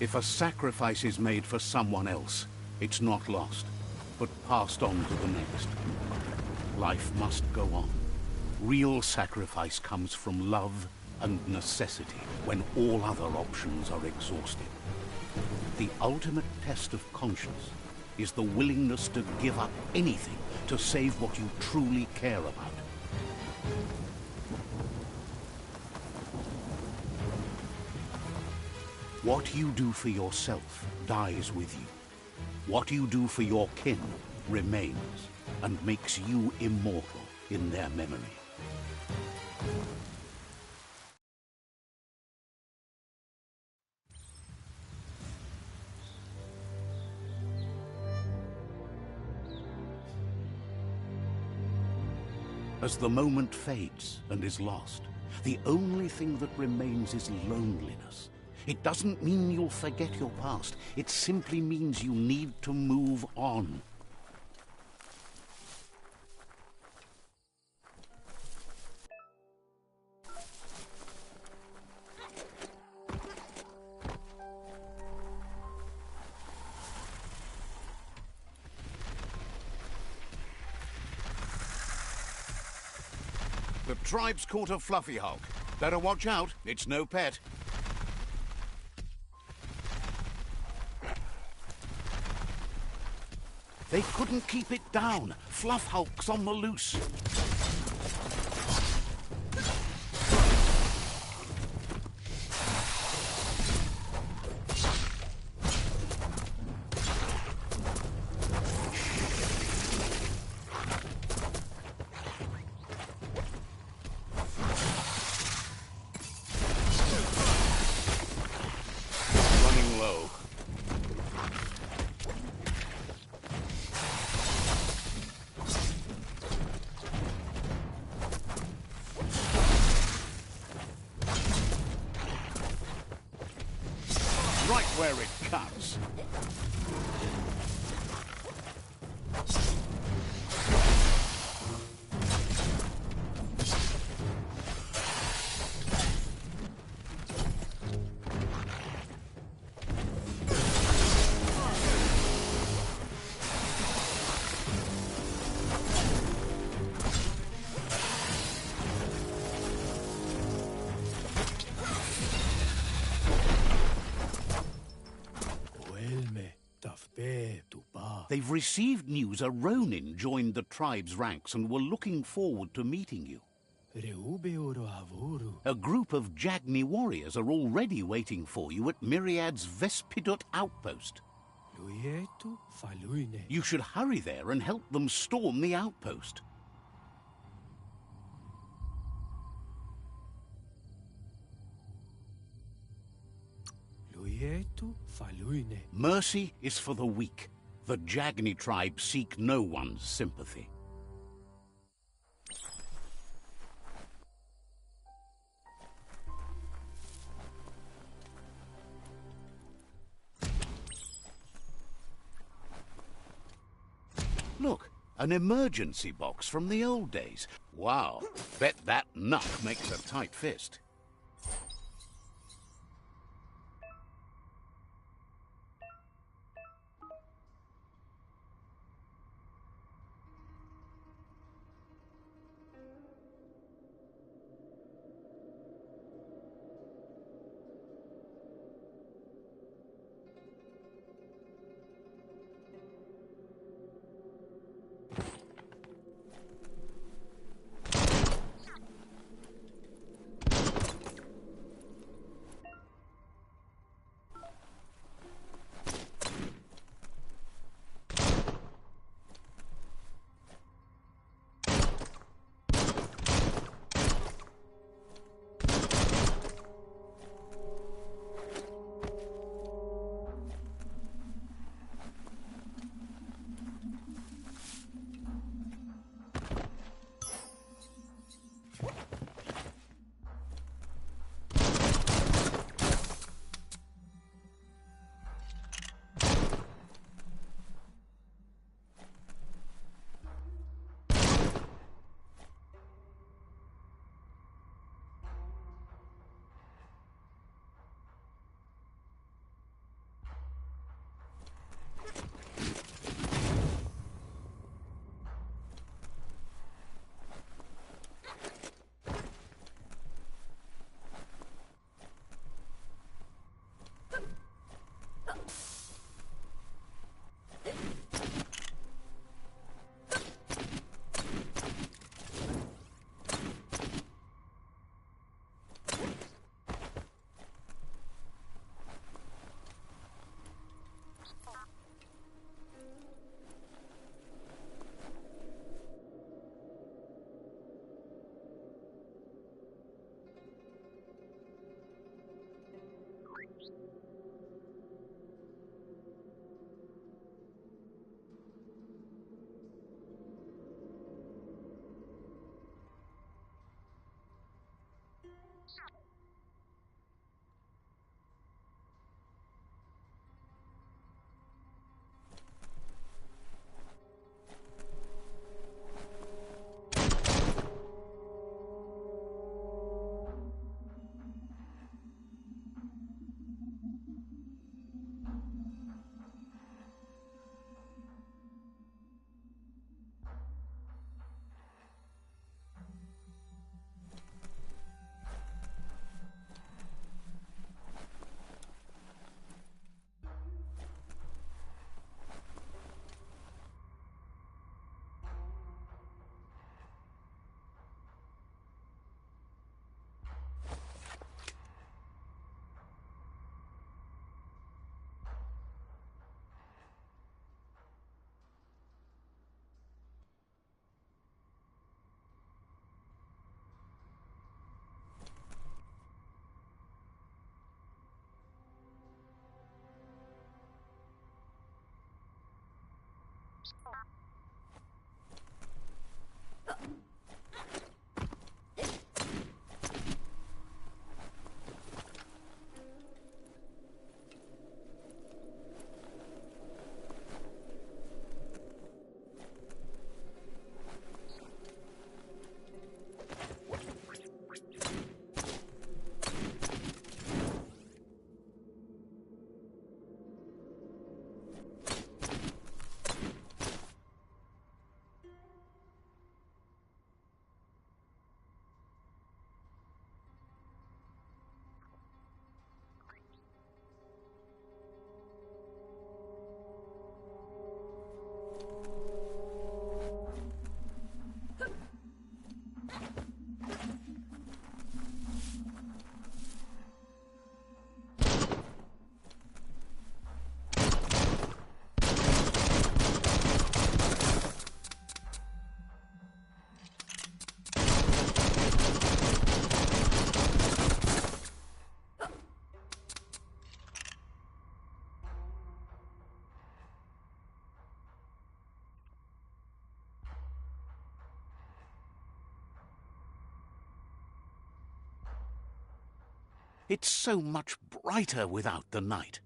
If a sacrifice is made for someone else, it's not lost, but passed on to the next. Life must go on. Real sacrifice comes from love and necessity when all other options are exhausted. The ultimate test of conscience is the willingness to give up anything to save what you truly care about. What you do for yourself dies with you. What you do for your kin remains and makes you immortal in their memory. As the moment fades and is lost, the only thing that remains is loneliness. It doesn't mean you'll forget your past. It simply means you need to move on. The tribe's caught a fluffy hulk. Better watch out, it's no pet. They couldn't keep it down. Fluff hulk's on the loose. Running low. Right where it cuts. They've received news a Ronin joined the tribe's ranks and were looking forward to meeting you. A group of Bgmi warriors are already waiting for you at Myriad's Vespidut outpost. You should hurry there and help them storm the outpost. Mercy is for the weak. The Bgmi tribe seek no one's sympathy. Look, an emergency box from the old days. Wow, bet that nut makes a tight fist. It's so much brighter without the night.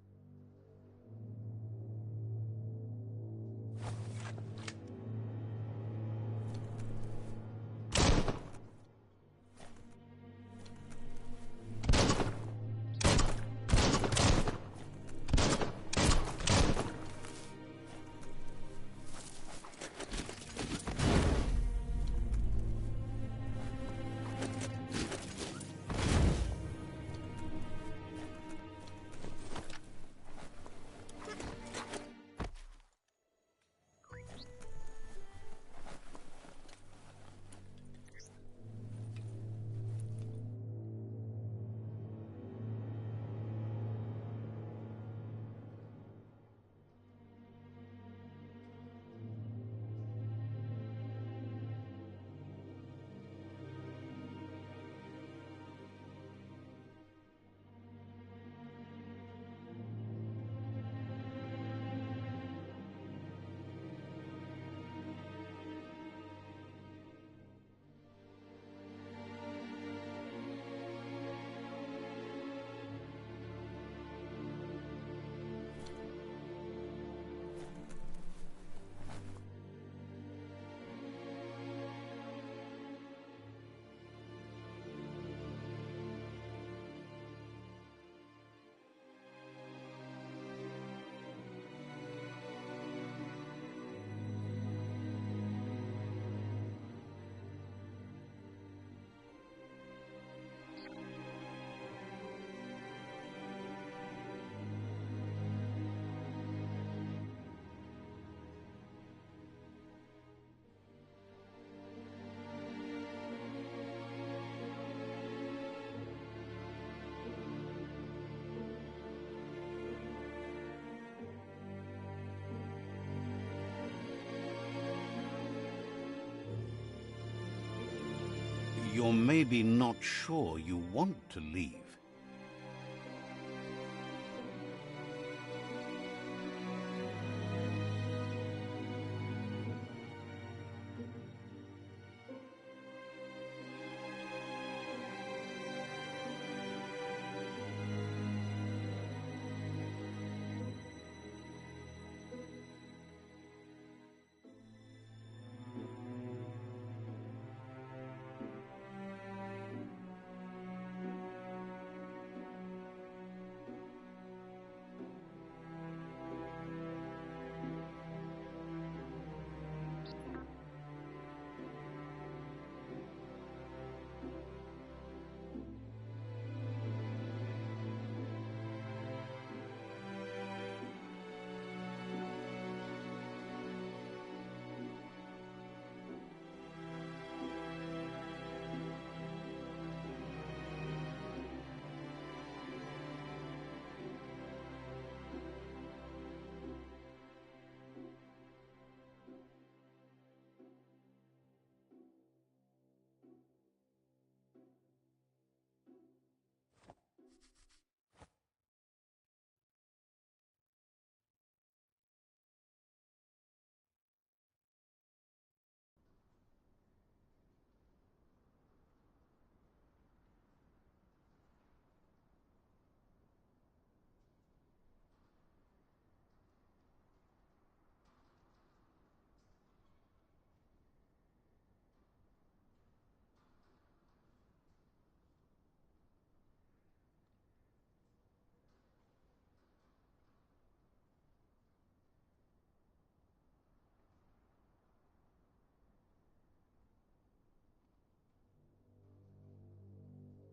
You're maybe not sure you want to leave.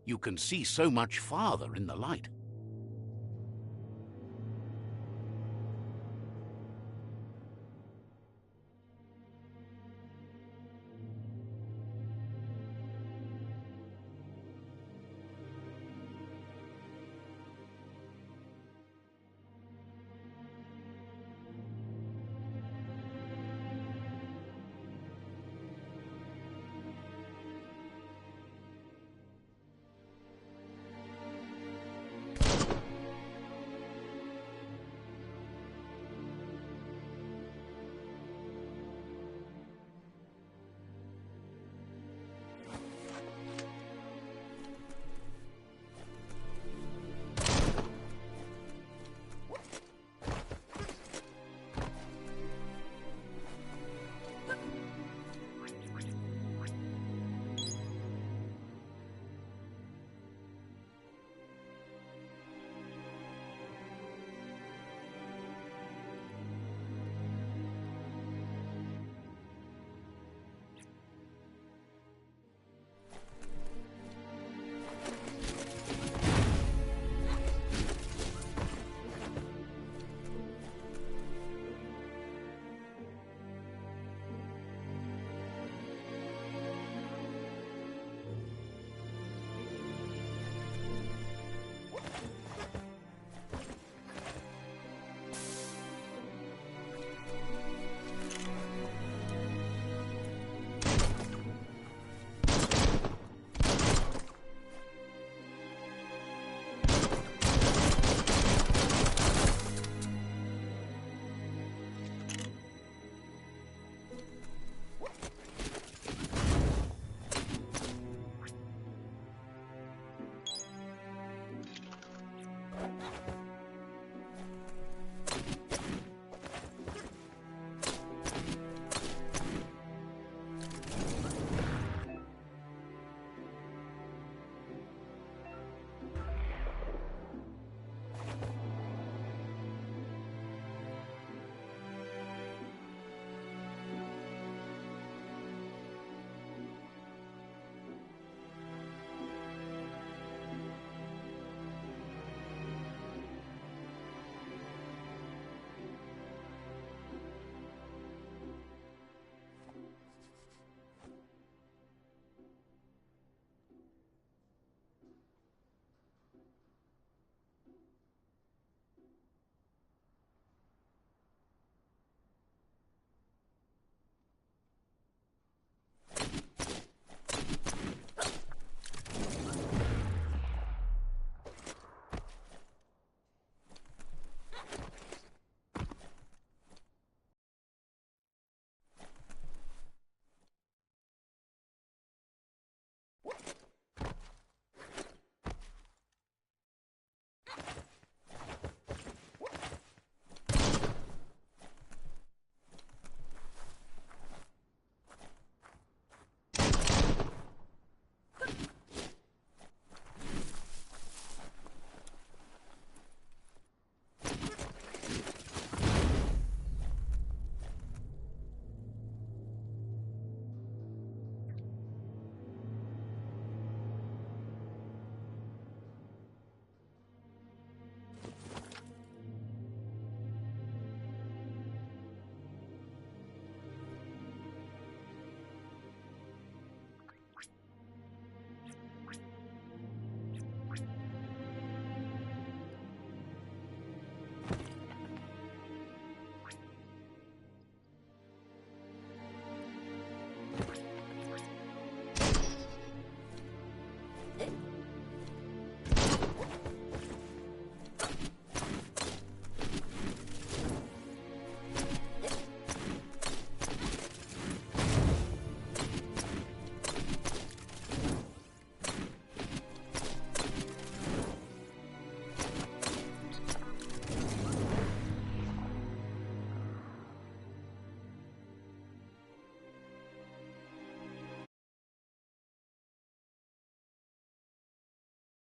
You can see so much farther in the light.